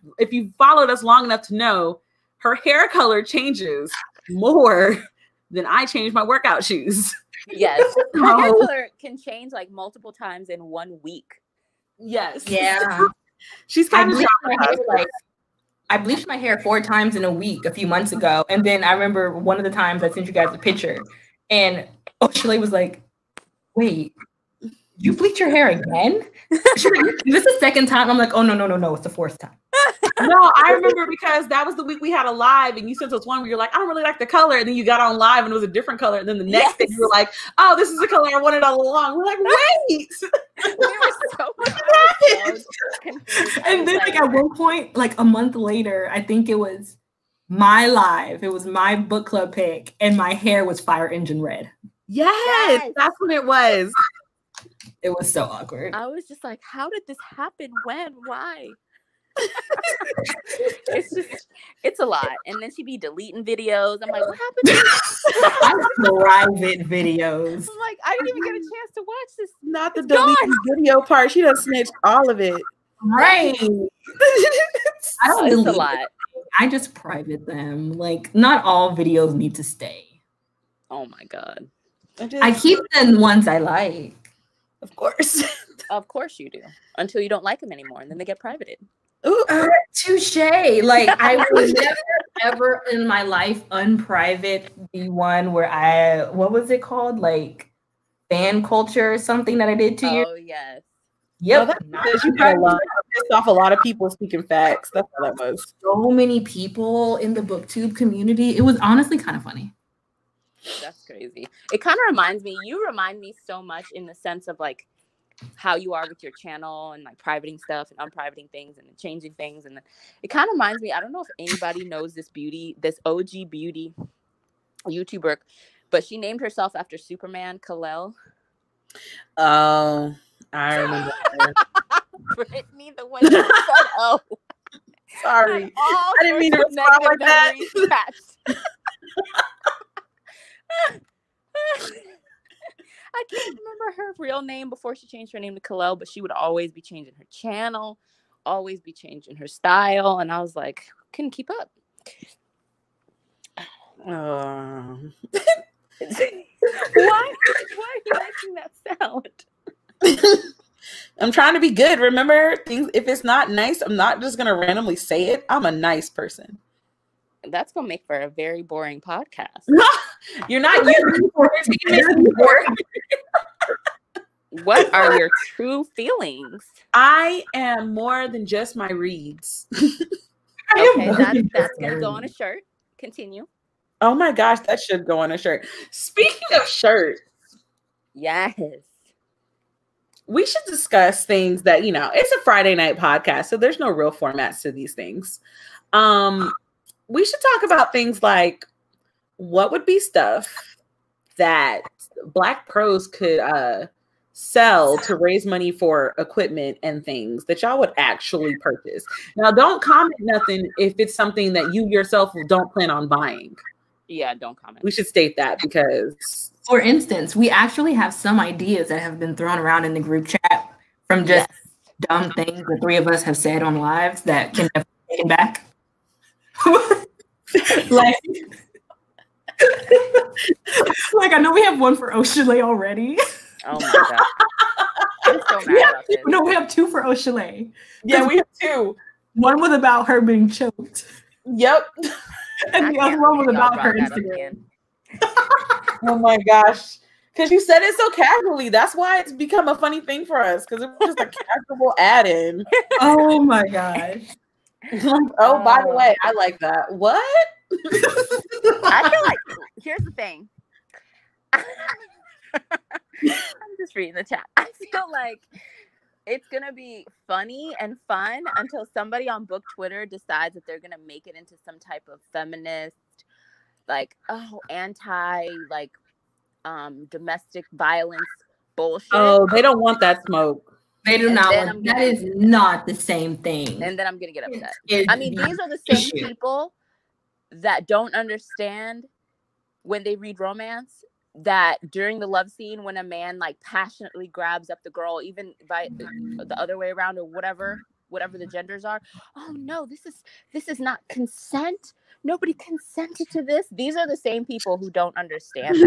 followed us long enough to know, her hair color changes more than I change my workout shoes. Yes, her hair color can change like multiple times in 1 week. Yes. Yeah. She's kind of like I bleached my hair 4 times in a week a few months ago. And then I remember one of the times I sent you guys a picture and Oshale was like, wait, you bleach your hair again? She's like, this is the second time. I'm like, oh, no. It's the 4th time. No, I remember because that was the week we had a live and you sent us one where you're like, I don't really like the color. And then you got on live and it was a different color. And then the next day you were like, oh, this is the color I wanted all along. We're like, wait. We were so confused. And then like at one point, like a month later, I think it was my live. It was my book club pick and my hair was Fire Engine red. Yes, that's what it was. It was so awkward. I was just like, how did this happen? When? Why? It's a lot. And then she'd be deleting videos. I'm like, what happened? Private videos. I'm like, I didn't even get a chance to watch this. Not the deleting video part. She done snitched all of it. Right. I don't delete a lot. I just private them. Like, not all videos need to stay. Oh my God. I keep the ones I like. Of course. Of course you do. Until you don't like them anymore. And then they get privated. Ooh, touche. Like, I would never, ever in my life unprivate the one where what was it called? Like, fan culture or something that I did to you? Oh, yes. Yep. Because you got pissed off a lot of people speaking facts. That's how that was. So many people in the booktube community. It was honestly kind of funny. That's crazy. It kind of reminds me, you remind me so much in the sense of like how you are with your channel and like privating stuff and unprivating things and changing things. And it kind of reminds me, I don't know if anybody knows this OG beauty YouTuber, but she named herself after Superman, Kal-El. Oh, I remember. Brittany, the one that said, oh. Sorry. I didn't mean to respond like that. I can't remember her real name before she changed her name to Kal-El, but she would always be changing her channel, always be changing her style, and I was like, couldn't keep up. Why are you making that sound? I'm trying to be good. Remember, things. If it's not nice, I'm not just gonna randomly say it. I'm a nice person. That's gonna make for a very boring podcast. You're not using What are your true feelings? I am more than just my reads. Okay, that's gonna go on a shirt. Continue. Oh my gosh, that should go on a shirt. Speaking of shirts, yes, we should discuss things that, it's a Friday night podcast, so there's no real formats to these things. We should talk about things like what would be stuff that Black pros could sell to raise money for equipment and things that y'all would actually purchase. Now, don't comment nothing if it's something that you yourself don't plan on buying. Yeah, don't comment. We should state that because... For instance, we actually have some ideas that have been thrown around in the group chat from just dumb things the 3 of us have said on lives that can be taken back. like I know we have one for Oshale already. Oh my God. I'm so mad about this. No, we have 2 for Oshale. Yeah, we have 2. One was about her being choked. Yep. And the other one was about her Instagram. Oh my gosh. Because you said it so casually. That's why it's become a funny thing for us. Because it was just a casual add-in. Oh my gosh. Oh, by the way, I like that. What? I feel like, here's the thing. I'm just reading the chat. I feel like it's going to be funny and fun until somebody on book Twitter decides that they're going to make it into some type of feminist, anti, domestic violence bullshit. Oh, they don't want that smoke. They do not want that. Is not the same thing. And then I'm going to get upset. I mean, these are the same people that don't understand when they read romance that during the love scene, when a man passionately grabs up the girl, even by the other way around or whatever the genders are. Oh no, this is not consent. Nobody consented to this. These are the same people who don't understand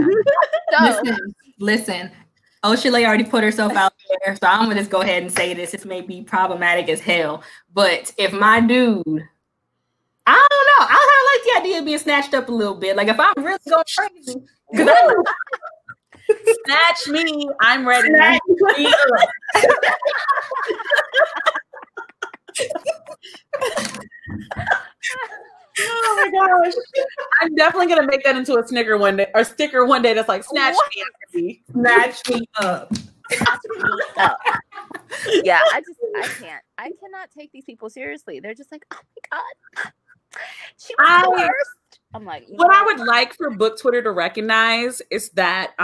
that. So, listen. Oshale already put herself out there, so I'm gonna just go ahead and say this. This may be problematic as hell, but if my dude I don't know. I kind of like the idea of being snatched up a little bit. Like if I'm really going crazy, because I know snatch me, I'm ready. snatch me up. Oh my gosh. I'm definitely gonna make that into a sticker one day that's like snatch me. Snatch me up. Yeah, I cannot take these people seriously. They're just like, oh my god, she was the worst. I'm like, what I would like for book Twitter to recognize is that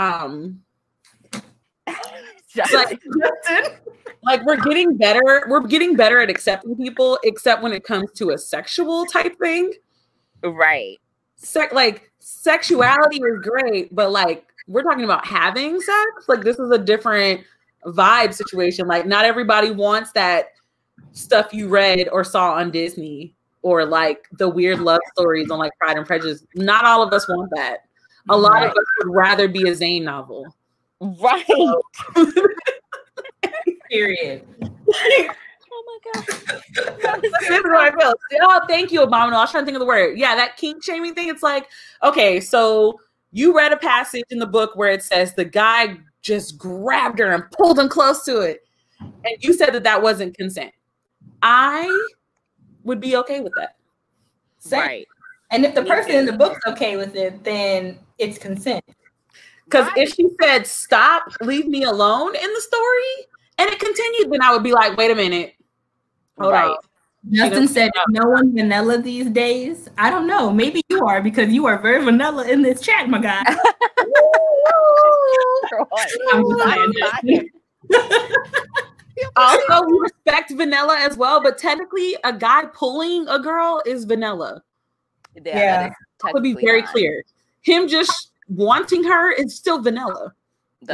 like we're getting better at accepting people, except when it comes to a sexual type thing. Right. Like sexuality is great, but like we're talking about having sex. Like this is a different vibe situation. Like not everybody wants that stuff you read or saw on Disney or like the weird love stories on like Pride and Prejudice. Not all of us want that. A lot of us would rather be a Zane novel. Right. So, period. Oh my god. This is what I feel. Oh, thank you, Abominable. I was trying to think of the word. Yeah, that kink shaming thing. It's like, okay, so you read a passage in the book where it says the guy just grabbed her and pulled him close to it. And you said that wasn't consent. I would be okay with that. Same. Right. And if the person in the book's okay with it, then it's consent. Because if she said, stop, leave me alone in the story, and it continued, then I would be like, wait a minute. Hold on. Justin said, no one vanilla these days. I don't know. Maybe you are, because you are very vanilla in this chat, my guy. Also, we respect vanilla as well, but technically a guy pulling a girl is vanilla. Yeah. To be very clear. Him just wanting her is still vanilla.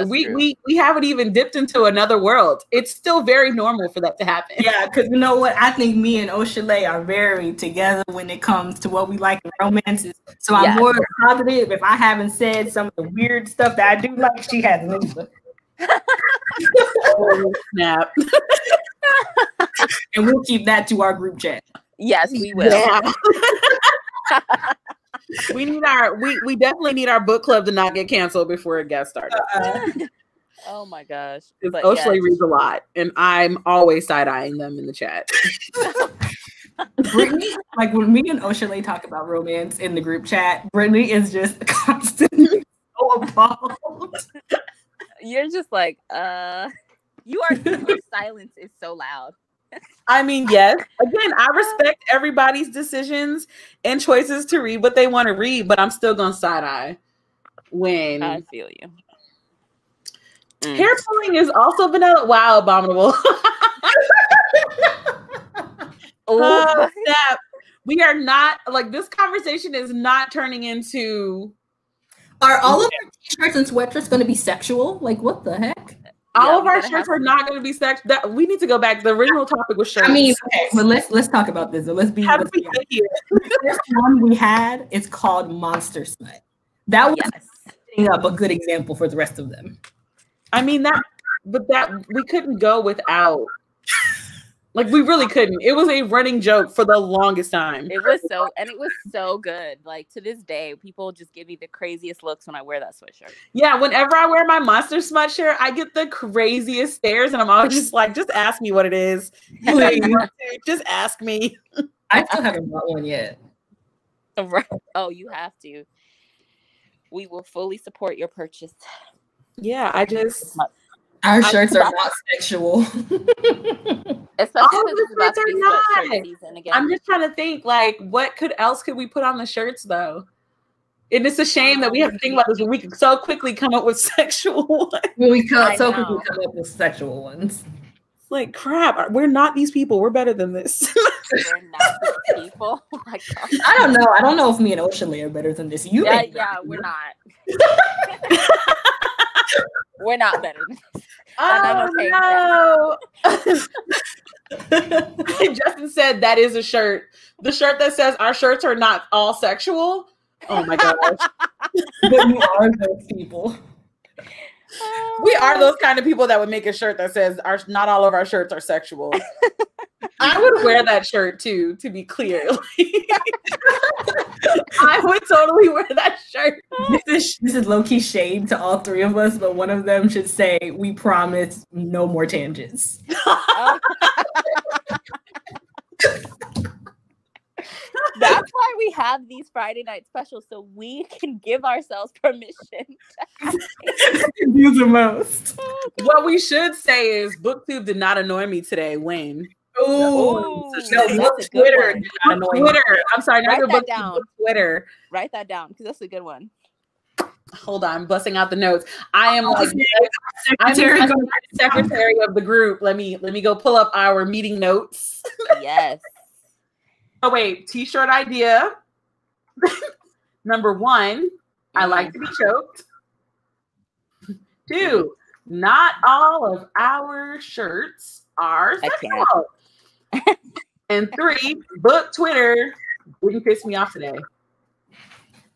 We haven't even dipped into another world. It's still very normal for that to happen. Yeah, because you know what? I think me and Oshale are very together when it comes to what we like in romances. So I'm more positive if I haven't said some of the weird stuff that I do like, she hasn't either. Oh, snap. And we'll keep that to our group chat. Yes, we will. Yeah. We definitely need our book club to not get canceled before it gets started. Oh my gosh. Oshley reads a lot, and I'm always side-eyeing them in the chat. Brittany, like when me and Oshley talk about romance in the group chat, Brittany is just constantly so involved. You're just like, your silence is so loud. I mean, yes. Again, I respect everybody's decisions and choices to read what they want to read, but I'm still gonna side eye when I feel you. Hair pulling is also vanilla. Wow, Abominable. Oh, snap. We are not like this conversation is not turning into. Are all of our t-shirts and sweatshirts going to be sexual? Like, what the heck? All of our shirts are not going to be sex. That we need to go back. The original topic was shirts. I mean, okay, but let's talk about this. Let's be. How do we get here? The first one we had is called Monster Smut. That was setting up a good example for the rest of them. I mean that we couldn't go without. Like we really couldn't. It was a running joke for the longest time. It was so good. Like to this day, people just give me the craziest looks when I wear that sweatshirt. Yeah, whenever I wear my Monster Smut shirt, I get the craziest stares, and I'm always just like, just ask me what it is. Just ask me. I still haven't bought one yet. Right. Oh, you have to. We will fully support your purchase. Yeah, our shirts are not sexual. Especially because it's about season again. I'm just trying to think, like, what else could we put on the shirts, though? And it's a shame that we have to think about this when we can so quickly come up with sexual ones. We can so quickly come up with sexual ones. It's like, crap, we're not these people. We're better than this. We're not these people. Oh my God. I don't know. I don't know if me and Oshale are better than this. Yeah, we're not. We're not better than this. Oh, no. Justin said that is a shirt. The shirt that says our shirts are not all sexual. Oh my gosh. But you are those people. We are those kind of people that would make a shirt that says not all of our shirts are sexual. I would wear that shirt too, to be clear. I would totally wear that shirt. This is low-key shade to all three of us, but one of them should say, "We promise no more tangents." That's why we have these Friday night specials, so we can give ourselves permission to use the most. What we should say is BookTube did not annoy me today. When? Oh, no, Twitter. Twitter. I'm sorry, write that down. Twitter. Write that down because that's a good one. Hold on, I'm busting out the notes. I am like I'm the secretary of the group. Let me go pull up our meeting notes. Yes. Oh wait, t-shirt idea. Number 1, I like to be choked. 2, not all of our shirts are sexual. And 3, book Twitter didn't piss me off today.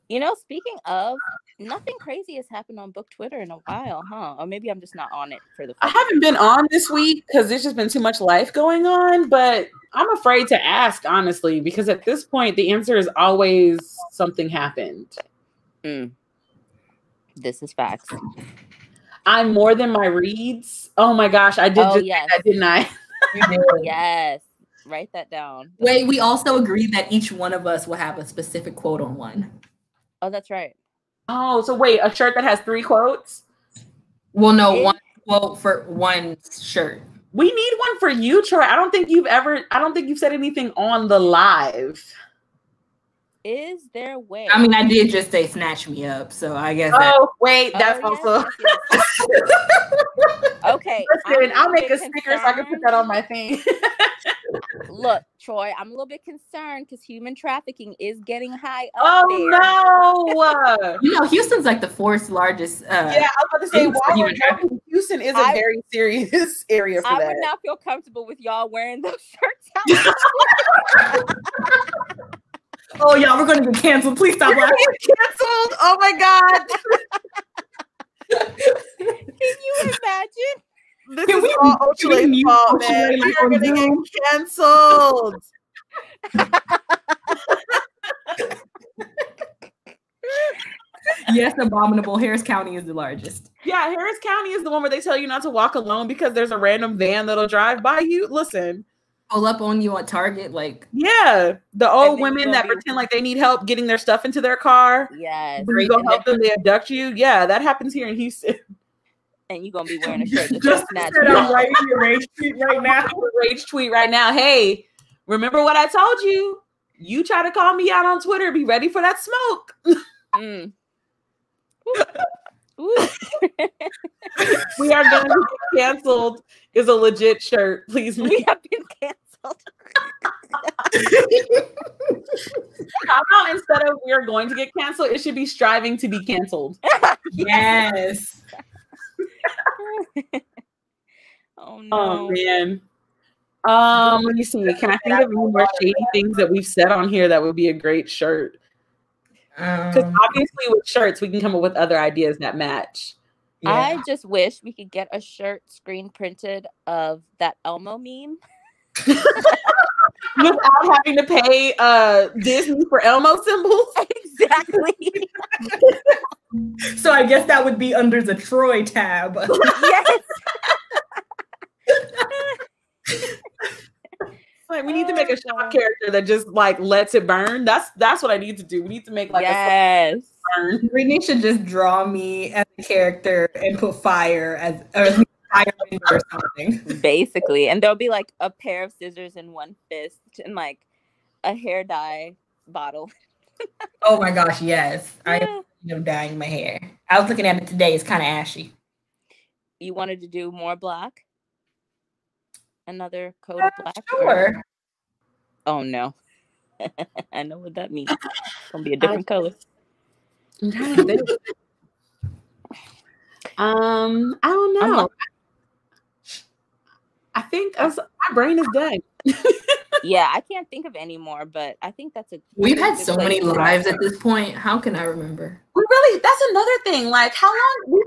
You know, speaking of, nothing crazy has happened on book Twitter in a while, huh? Or maybe I'm just not on it for the I haven't been on this week because there's just been too much life going on, but I'm afraid to ask, honestly, because at this point, the answer is always something happened. This is facts. I'm more than my reads. Oh my gosh, I did that, didn't I? You did. Yes. Write that down. Wait, we also agreed that each one of us will have a specific quote on one. Oh, that's right. Oh, so wait, a shirt that has 3 quotes? Well, no, one quote for one shirt. We need one for you, Troy. I don't think you've said anything on the live. Is there a way? I mean, I did just say "snatch me up," so I guess. That's also. Okay. Listen, I'll make a sticker so I can put that on my thing. Look, Troy, I'm a little bit concerned because human trafficking is getting high up there. No! You know, Houston's like the 4th largest. Yeah, I was about to say, Houston is a very serious area for that. I would not feel comfortable with y'all wearing those shirts out. Oh, y'all, we're going to get canceled. Please stop laughing. Canceled? Oh my God. Can you imagine? This is all Ochule's fault, man. We are going to get canceled. Yes, abominable. Harris County is the largest. Yeah, Harris County is the one where they tell you not to walk alone because there's a random van that'll drive by you. Listen. Pull up on you at Target, like. Yeah, the old women that pretend like they need help getting their stuff into their car. Yes. You go help them, they abduct you. Yeah, that happens here in Houston. And you're going to be wearing a shirt that just snatched. I'm writing your rage tweet right now. Rage tweet right now. Hey, remember what I told you? You try to call me out on Twitter. Be ready for that smoke. Ooh. We are going to get canceled is a legit shirt. Please, we have been canceled. How about instead of we are going to get canceled, it should be striving to be canceled. Yes. Oh no. Oh man. Let me see. Can I think of any more shady things that we've said on here that would be a great shirt? Because obviously with shirts, we can come up with other ideas that match. Yeah. I just wish we could get a shirt screen printed of that Elmo meme. Without having to pay Disney for Elmo symbols. Exactly. So I guess that would be under the Troy tab. Yes. Like we need to make a shop character that just like lets it burn. That's what I need to do. We need to make like a burn. Brittany should just draw me as a character and put fire as fire or something. Basically, and there'll be like a pair of scissors in one fist and like a hair dye bottle. Oh my gosh, yes. I am dyeing my hair. I was looking at it today. It's kind of ashy. You wanted to do more black? Another coat of black? Sure. Oh no. I know what that means. It's gonna be a different color. I'm trying to think. I don't know. I think my brain is done. Yeah, I can't think of any more, but I think that's we've had so many lives at this point. How can I remember? That's another thing. Like how long we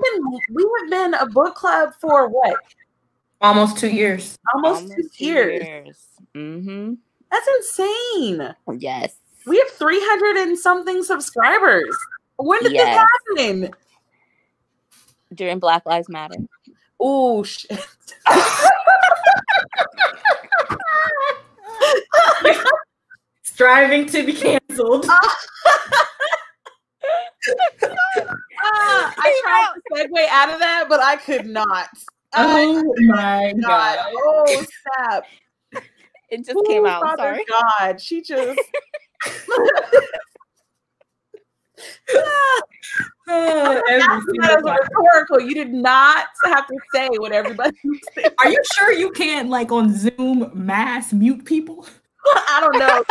have been a book club for what? Almost 2 years. Almost 2 years. Mm-hmm. That's insane. Yes. We have 300 and something subscribers. When did this happen? During Black Lives Matter. Oh shit. Striving to be canceled. I tried to segue out of that, but I could not. Oh my god. Oh snap. It just came out. I'm sorry. God, she just that was rhetorical. You did not have to say what everybody said. Are you sure you can't, like, on Zoom mass mute people? I don't know.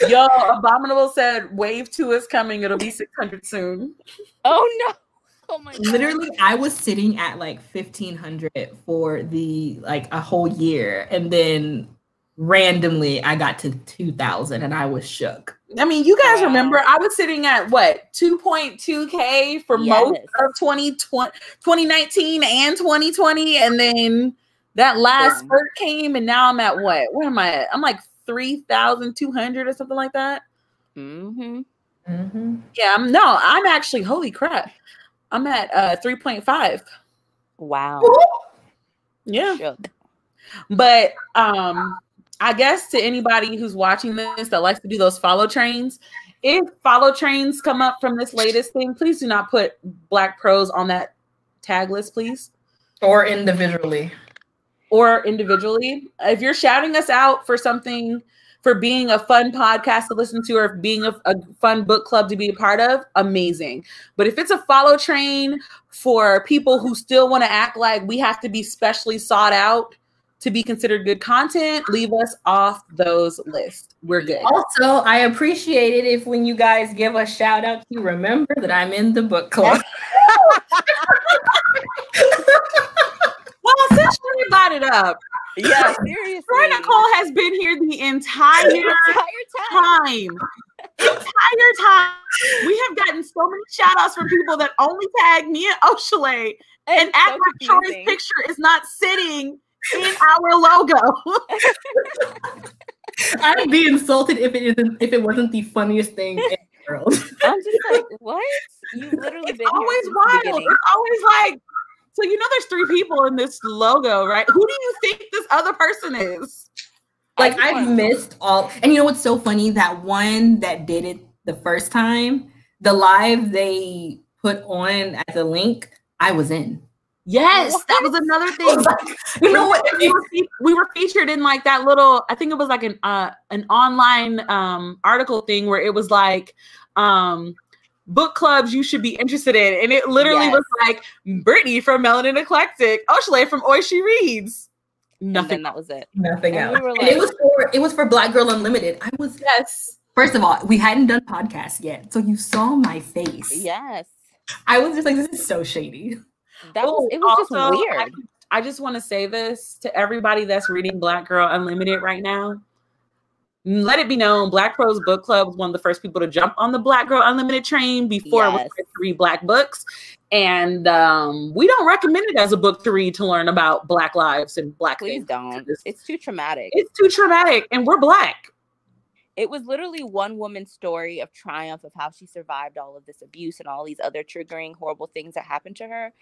Yo, Abominable said wave 2 is coming. It'll be 600 soon. Oh no. Oh my god. Literally, I was sitting at like 1,500 for the like a whole year, and then randomly I got to 2,000 and I was shook. I mean, you guys remember I was sitting at what, 2.2K for most of 2019 and 2020, and then that last spurt came, and now I'm at what? Where am I at? I'm like 3,200 or something like that. Mm-hmm. Mm-hmm. Yeah, I'm actually, holy crap, I'm at 3.5. Wow. Yeah. Sure. But I guess to anybody who's watching this that likes to do those follow trains, if follow trains come up from this latest thing, please do not put Black Pros on that tag list, please. Or individually. If you're shouting us out for something, for being a fun podcast to listen to, or being a fun book club to be a part of, amazing. But if it's a follow train for people who still want to act like we have to be specially sought out to be considered good content, leave us off those lists. We're good. Also, I appreciate it if when you guys give a shout out, you remember that I'm in the book club. Well, since you brought it up, yeah, seriously. Troy Nicole has been here the entire time. We have gotten so many shout outs from people that only tag me and Oshale and act like Troy's picture is not sitting in our logo. I'd be insulted if it wasn't the funniest thing in the world. I'm just like, what? You've literally been always wild. It's always like, so you know there's 3 people in this logo, right? Who do you think this other person is? Like, I've missed all, and you know what's so funny? That one that did it the first time, the live they put on as a link, I was in. Yes, that was another thing. You know what? We were featured in like that little, I think it was like an online article thing where it was like book clubs you should be interested in, and it literally was like Brittany from Melanin Eclectic, Oshale from Oi She Reads. Nothing. That was it. Nothing else. We and it was for Black Girl Unlimited. I was First of all, we hadn't done podcasts yet, so you saw my face. Yes. I was just like, this is so shady. It was just weird. I just want to say this to everybody that's reading Black Girl Unlimited right now. Let it be known, Black Pros Book Club was one of the first people to jump on the Black Girl Unlimited train before it was to read Black books. And we don't recommend it as a book to read to learn about Black lives and Black things. Please don't. It's too traumatic. It's too traumatic, and we're Black. It was literally one woman's story of triumph of how she survived all of this abuse and all these other triggering, horrible things that happened to her.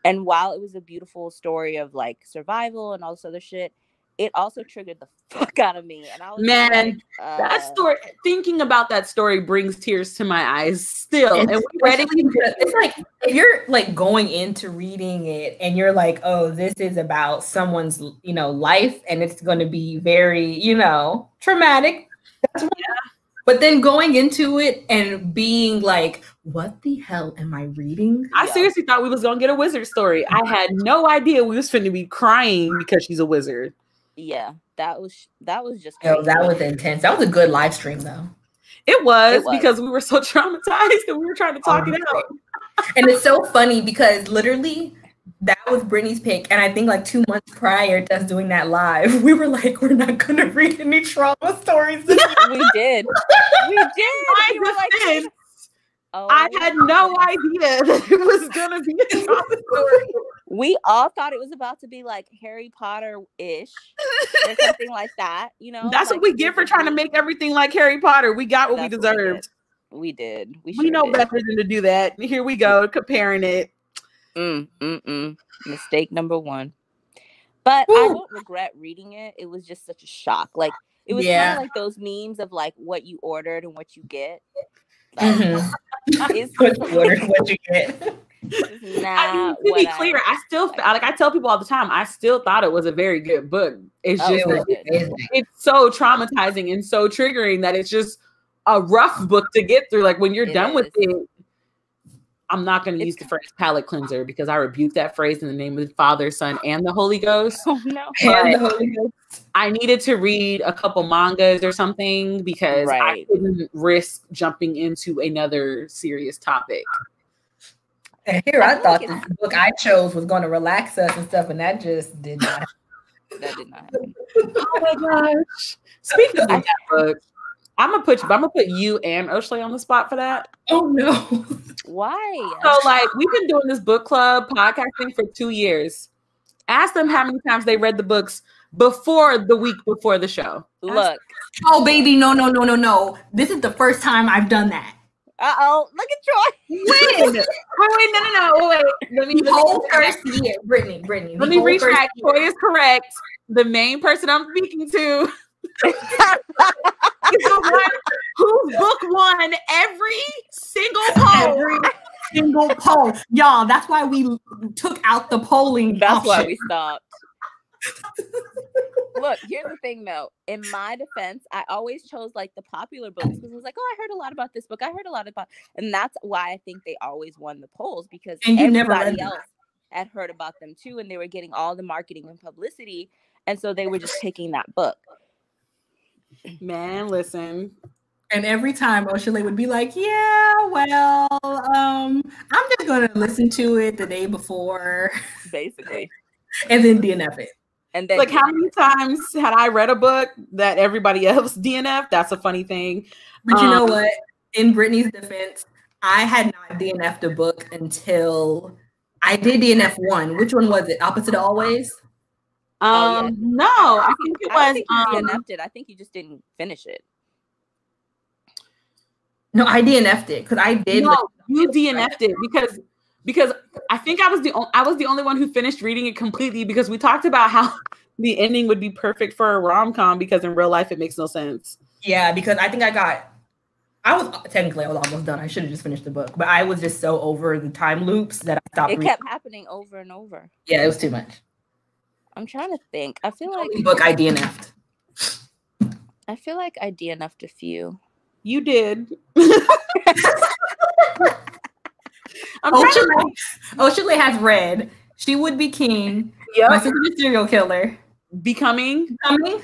And while it was a beautiful story of like survival and all this other shit, it also triggered the fuck out of me. And I was that story, thinking about that story brings tears to my eyes still. It's like, if you're like going into reading it and you're like, oh, this is about someone's, life, and it's going to be very, traumatic. But then going into it and being like, what the hell am I reading? I seriously thought we was going to get a wizard story. I had no idea we was finna be crying because she's a wizard. Yeah, that was just crazy. That was intense. That was a good live stream though. It was because we were so traumatized and we were trying to talk it out. And it's so funny because literally that was Brittany's pick. And I think like 2 months prior to us doing that live, we were like, we're not going to read any trauma stories. We did. I had no idea that it was going to be a trauma story. We all thought it was about to be like Harry Potter-ish or something like that, you know? That's like, what we get for trying to make everything like Harry Potter. We got what we deserved. We did. We know better than to do that. Here we go, comparing it. Mistake number one. But I don't regret reading it. It was just such a shock. Like, it was kind of like those memes of like what you ordered and what you get. Like, what you ordered, what you get. To be clear, I still like I tell people all the time, I still thought it was a very good book. It's just it's so traumatizing and so triggering that it's just a rough book to get through. Like when you're done with it, I'm not going to use the phrase palate cleanser because I rebuke that phrase in the name of the Father, Son, and the Holy Ghost. Oh no! And the Holy Ghost. I needed to read a couple mangas or something because I couldn't risk jumping into another serious topic. And here I thought this book I chose was going to relax us and stuff, and that just did not happen. That did not happen. Oh my gosh. Speaking of that book, I'm gonna put you and Oshley on the spot for that. Oh no. Why? So like we've been doing this book club podcasting for 2 years. Ask them how many times they read the books before the week before the show. Look. Oh baby, no. This is the first time I've done that. Uh-oh, look at Troy. When? Wait. Let me the whole first year, Brittany. Let me retract. Troy is correct. The main person I'm speaking to is the one whose book won every single poll. Y'all, that's why we took out the polling. That's why we stopped. Look, here's the thing though. In my defense, I always chose like the popular books because I was like, oh, I heard a lot about this book. And that's why I think they always won the polls because everybody else had heard about them too, and they were getting all the marketing and publicity, and so they were just picking that book. Man, listen. And every time Oshley would be like, yeah, well, I'm just gonna listen to it the day before. Basically. And then DNF it. And then like how many times had I read a book that everybody else DNF? That's a funny thing. But you know what? In Brittany's defense, I had not DNF'd a book until I did DNF one. Which one was it? Opposite of Always? No, I think it was. I think you DNF'd it. I think you just didn't finish it. No, I DNF'd it because I did. No, you DNF'd it because I think I was the only one who finished reading it completely because we talked about how the ending would be perfect for a rom-com because in real life it makes no sense. Yeah, because I think I was almost done. I should have just finished the book, but I was just so over the time loops that I stopped. It kept happening over and over. Yeah, it was too much. I'm trying to think. I feel like book I DNF'd. I feel like I DNF'd a few. You did. Oshley has read She Would Be King. Yep. My Sister's a Serial Killer. Becoming. Silent.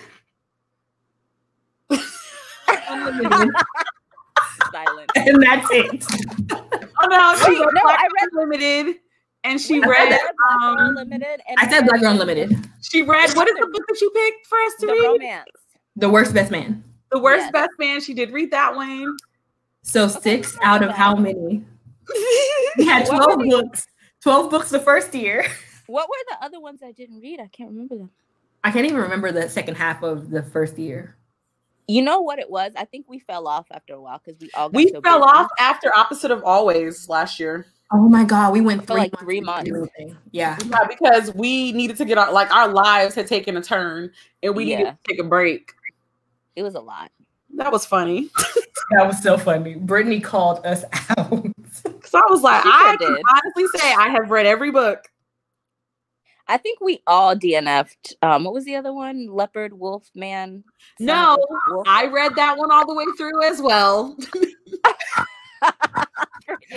And that's it. Oh no, she read Black Unlimited. And she read Black Unlimited. And I said Black Girl Unlimited. She read, what is the book that you picked for us to read? Romance. The Worst Best Man. The Worst Best Man. She did read that one. So 6 out of how many? We had 12 books. 12 books the first year. What were the other ones I didn't read? I can't remember them. I can't even remember the second half of the first year. You know what it was? I think we fell off after a while because we all fell off after Opposite of Always last year. Oh my God, we went for like 3 months. Yeah, because we needed to get our our lives had taken a turn and we needed to take a break. It was a lot. That was funny. That was so funny. Brittany called us out. So I was like, I can honestly say I have read every book. I think we all DNF'd. What was the other one? Leopard, Wolf, Man? No, Wolf. I read that one all the way through as well.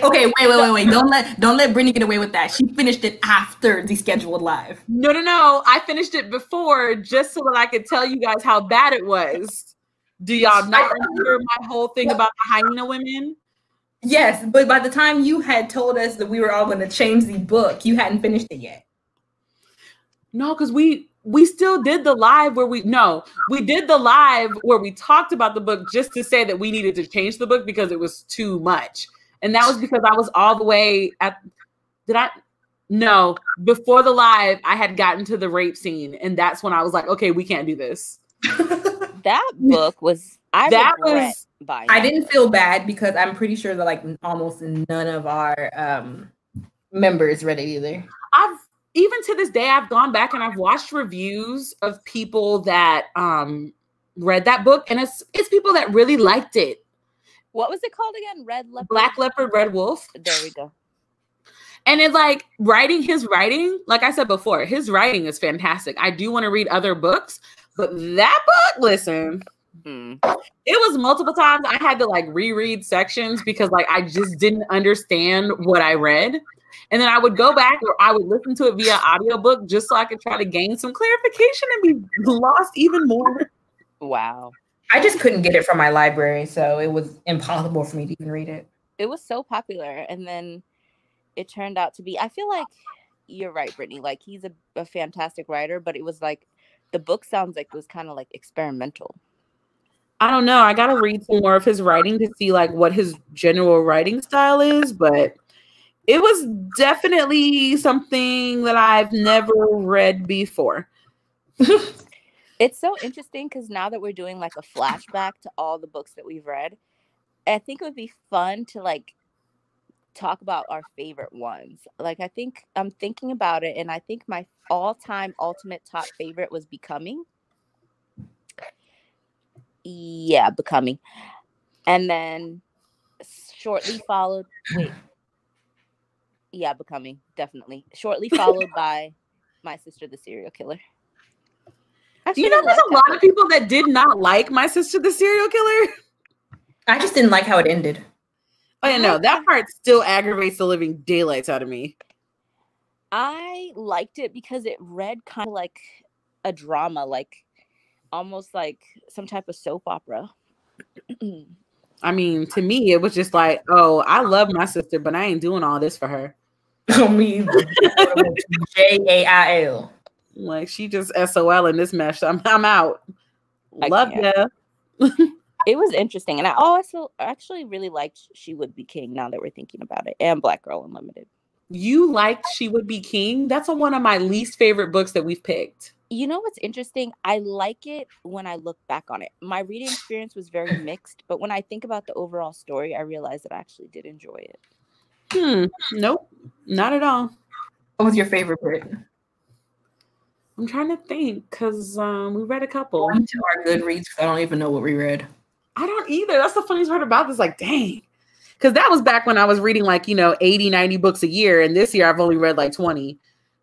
Okay, wait. Don't let Brittany get away with that. She finished it after the scheduled live. No. I finished it before just so that I could tell you guys how bad it was. Do y'all not remember my whole thing about the hyena women? Yes, but by the time you had told us that we were all going to change the book, you hadn't finished it yet. No, because we still did the live where we did the live where we talked about the book just to say that we needed to change the book because it was too much. And that was because I was all the way No, before the live, I had gotten to the rape scene, and that's when I was like, okay, we can't do this. That book was I didn't feel bad because I'm pretty sure that like almost none of our members read it either. Even to this day, I've gone back and I've watched reviews of people that read that book, and it's people that really liked it. What was it called again? Red Leopard? Black Leopard, Red Wolf. There we go. And it's like his writing, like I said before, his writing is fantastic. I do want to read other books, but that book, listen, it was multiple times I had to like reread sections because like I just didn't understand what I read. And then I would go back or I would listen to it via audiobook just so I could try to gain some clarification and be lost even more. Wow. I just couldn't get it from my library, so it was impossible for me to even read it. It was so popular, and then it turned out to be, I feel like you're right, Brittany. Like, he's a fantastic writer, but it was like, the book sounds like it was kind of like experimental. I don't know. I got to read some more of his writing to see like what his general writing style is, but it was definitely something that I've never read before. It's so interesting because now that we're doing like a flashback to all the books that we've read, I think it would be fun to like talk about our favorite ones. Like, I think I'm thinking about it, and I think my all-time ultimate top favorite was Becoming. Yeah, Becoming. And then shortly followed, Becoming, definitely. Shortly followed by My Sister the Serial Killer. You know, there's a lot of people that did not like My Sister the Serial Killer. I just didn't like how it ended. Oh, yeah, no, that part still aggravates the living daylights out of me. I liked it because it read kind of like a drama, like almost like some type of soap opera. I mean, to me, it was just like, oh, I love my sister, but I ain't doing all this for her. Oh, me either. JAIL. Like, she just SOL in this mess. I'm out. Love ya. It was interesting. And I also actually really liked She Would Be King now that we're thinking about it. And Black Girl Unlimited. You liked She Would Be King? That's one of my least favorite books that we've picked. You know what's interesting? I like it when I look back on it. My reading experience was very mixed. But when I think about the overall story, I realized that I actually did enjoy it. Nope. Not at all. What was your favorite book? I'm trying to think because we read a couple. Going to our Goodreads, I don't even know what we read. I don't either. That's the funniest part about this. Like, dang. Because that was back when I was reading like, 80, 90 books a year. And this year I've only read like 20.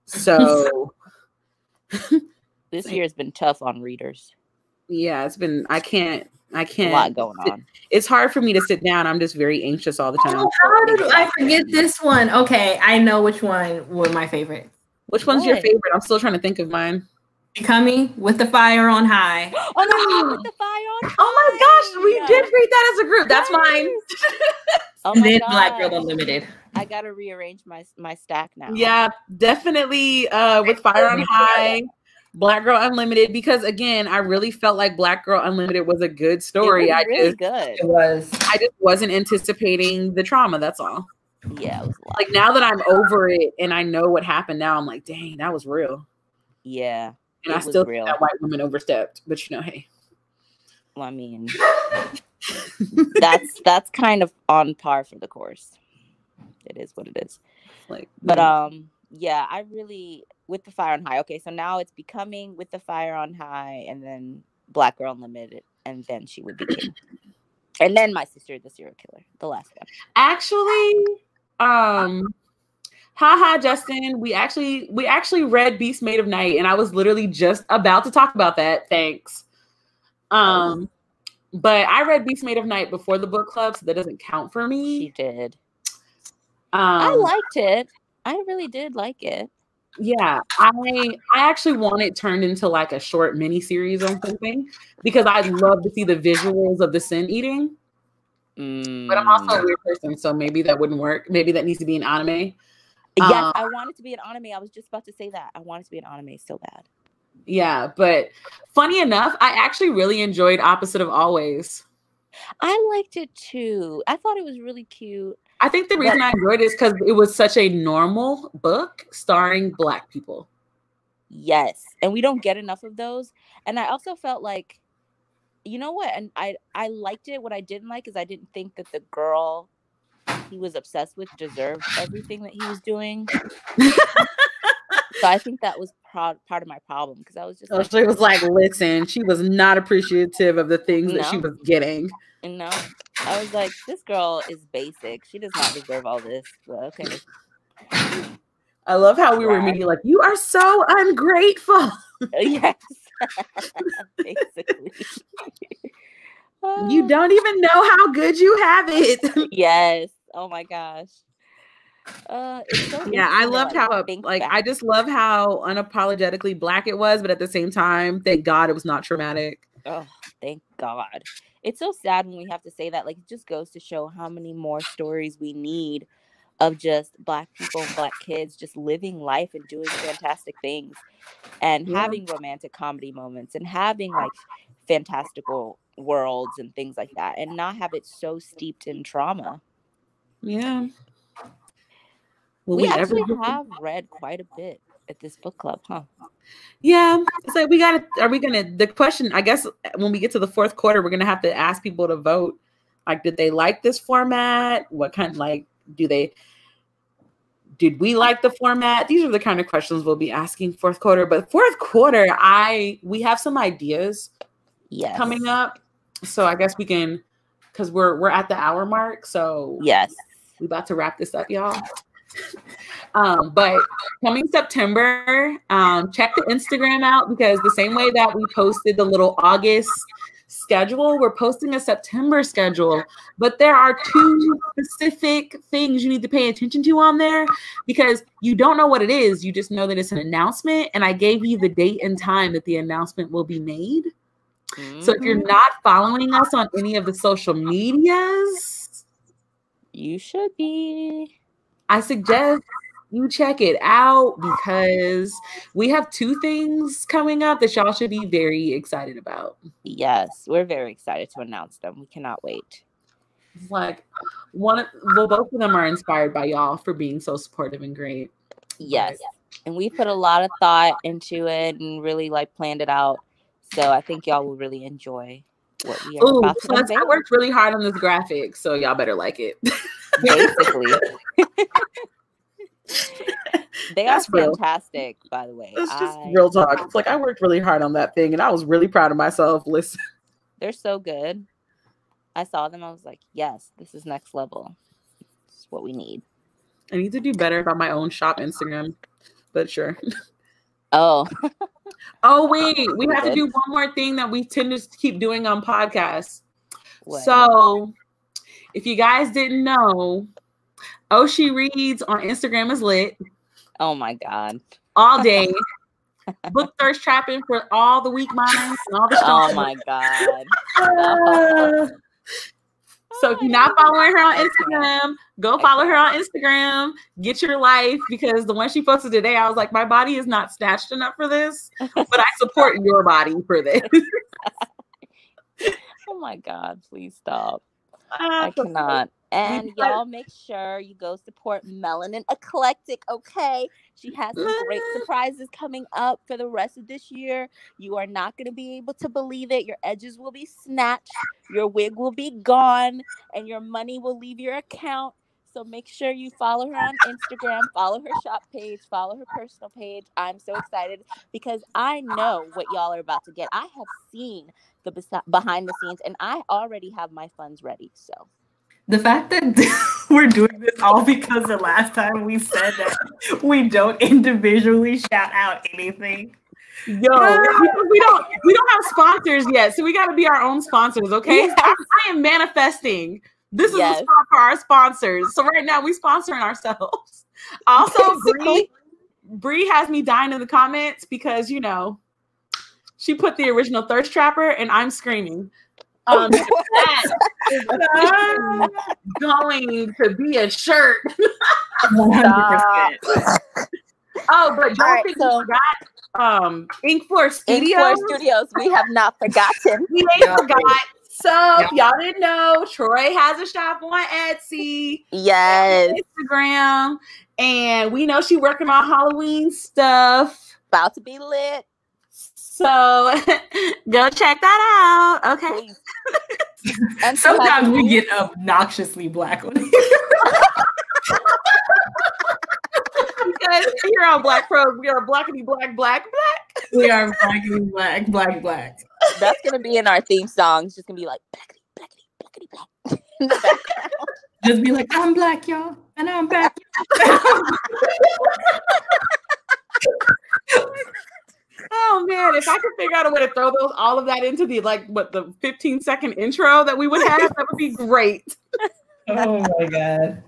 So. This year has been tough on readers. Yeah, it's been, I can't. A lot going on. It's hard for me to sit down. I'm just very anxious all the time. Oh, how did I forget this one? Okay, I know which one was my favorite. Which one's your favorite? I'm still trying to think of mine. Becoming, With the Fire on High. Oh no, With the Fire on High. Oh my gosh, we did read that as a group. That's mine. And then Black Girl Unlimited. I gotta rearrange my stack now. Yeah, definitely With Fire on High, Black Girl Unlimited, because again, I really felt like Black Girl Unlimited was a good story. Good. It was. I just wasn't anticipating the trauma. That's all. Yeah, it was a lot. Like now that I'm over it and I know what happened now, I'm like, dang, that was real. Yeah. And I still think that white woman overstepped, but hey. Well, I mean, that's kind of on par for the course. It is what it is. Yeah, I really, With the Fire on High. Okay, so now it's Becoming, With the Fire on High, and then Black Girl Unlimited, and then She Would Be King. And then My Sister the Serial Killer, the last one. Actually, haha, Justin, we actually read Beast Made of Night, and I was literally just about to talk about that. Thanks. But I read Beast Made of Night before the book club, so that doesn't count for me. She did. I liked it. I really did like it. Yeah, I actually want it turned into like a short mini series or something because I'd love to see the visuals of the sin eating. But I'm also a weird person, so maybe that wouldn't work. Maybe that needs to be an anime. Yes, I want it to be an anime. I was just about to say that. I want it to be an anime so bad. Yeah, but funny enough, I actually really enjoyed Opposite of Always. I liked it too. I thought it was really cute. I think the reason I enjoyed it is because it was such a normal book starring Black people. Yes. And we don't get enough of those. And I also felt like, you know what? And I liked it. What I didn't like is I didn't think that the girl he was obsessed with deserved everything that he was doing. So I think that was part of my problem, because I was just she was like, listen, she was not appreciative of the things that she was getting. No, I was like, this girl is basic. She does not deserve all this. But okay. I love how we were immediately like, you are so ungrateful. Yes. Basically. You don't even know how good you have it. Yes. Oh my gosh. It's so I loved how I just love how unapologetically Black it was, but at the same time, thank God it was not traumatic. Oh, thank God. It's so sad when we have to say that. Like, it just goes to show how many more stories we need of just Black people and Black kids just living life and doing fantastic things, and having romantic comedy moments, and having like fantastical worlds and things like that, and not have it so steeped in trauma. Yeah. We actually have read quite a bit at this book club, huh? Yeah. It's like the question, I guess when we get to the fourth quarter, we're gonna have to ask people to vote. Like, did they like this format? What kind, like, did we like the format? These are the kind of questions we'll be asking fourth quarter. But fourth quarter, we have some ideas coming up. So I guess we can, because we're at the hour mark. So yes, we're about to wrap this up, y'all. But coming September, check the Instagram out, because the same way that we posted the little August schedule, we're posting a September schedule. But there are 2 specific things you need to pay attention to on there, because you don't know what it is. You just know that it's an announcement, and I gave you the date and time that the announcement will be made. So if you're not following us on any of the social medias, you should be. I suggest you check it out, because we have 2 things coming up that y'all should be very excited about. Yes, we're very excited to announce them. We cannot wait. Like, both of them are inspired by y'all for being so supportive and great. Yes. And we put a lot of thought into it and really like planned it out. So I think y'all will really enjoy what we are about to unveil. I worked really hard on this graphic, so y'all better like it. Basically. They are fantastic, by the way. It's just real talk. It's like, I worked really hard on that thing, and I was really proud of myself. Listen, they're so good. I saw them. I was like, yes, this is next level. This is what we need. I need to do better about my own shop Instagram, but sure. Oh. Oh, wait. We have to do one more thing that we tend to keep doing on podcasts. What? So, if you guys didn't know, She Reads on Instagram is lit. Oh my God. All day. Book thirst trapping for all the weak minds and all the strong. Oh my God. So if you're not following her on Instagram, go follow her on Instagram. Get your life, because the one she posted today, I was like, my body is not snatched enough for this, but I support your body for this. Oh my God, please stop. I cannot. And y'all make sure you go support Melanin Eclectic, okay? She has some great surprises coming up for the rest of this year. You are not going to be able to believe it. Your edges will be snatched, your wig will be gone, and your money will leave your account. So make sure you follow her on Instagram, follow her shop page, follow her personal page. I'm so excited because I know what y'all are about to get. I have seen the behind the scenes, and I already have my funds ready, so. The fact that we're doing this all because the last time we said that we don't individually shout out anything. Yo, we don't have sponsors yet, so we got to be our own sponsors, okay? Yes. I am manifesting. This is the spot for our sponsors. So right now we sponsoring ourselves. Also, Bree has me dying in the comments because, you know, she put the original Thirst Trapper and I'm screaming. That is going to be a shirt. 100%. Oh, but don't think we forgot Ink Floor Studios. We have not forgotten. We ain't forgot. So if y'all didn't know, Troy has a shop on Etsy. Yes. Instagram. And we know she's working on Halloween stuff. About to be lit. So go check that out. Okay. And sometimes we get obnoxiously black on here. Because here on Black Pros, we are blackity black. We are blackity black. That's gonna be in our theme song. It's just gonna be like blackity black in the background. Just be like, I'm black, y'all, and I'm back. Oh man, if I could figure out a way to throw all of that into the the 15-second intro that we would have, that would be great. Oh my God.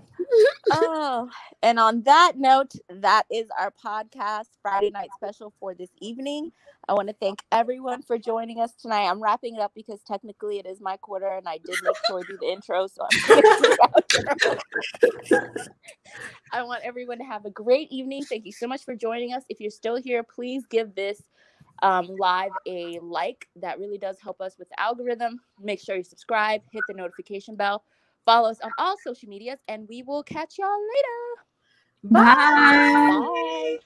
Oh, and on that note, that is our podcast Friday night special for this evening. I want to thank everyone for joining us tonight. I'm wrapping it up because technically it is my quarter and I did make Troy do the intro, so I'm I want everyone to have a great evening. Thank you so much for joining us. If you're still here, please give this live a like. That really does help us with the algorithm. Make sure you subscribe, hit the notification bell. Follow us on all social medias, and we will catch y'all later. Bye. Bye.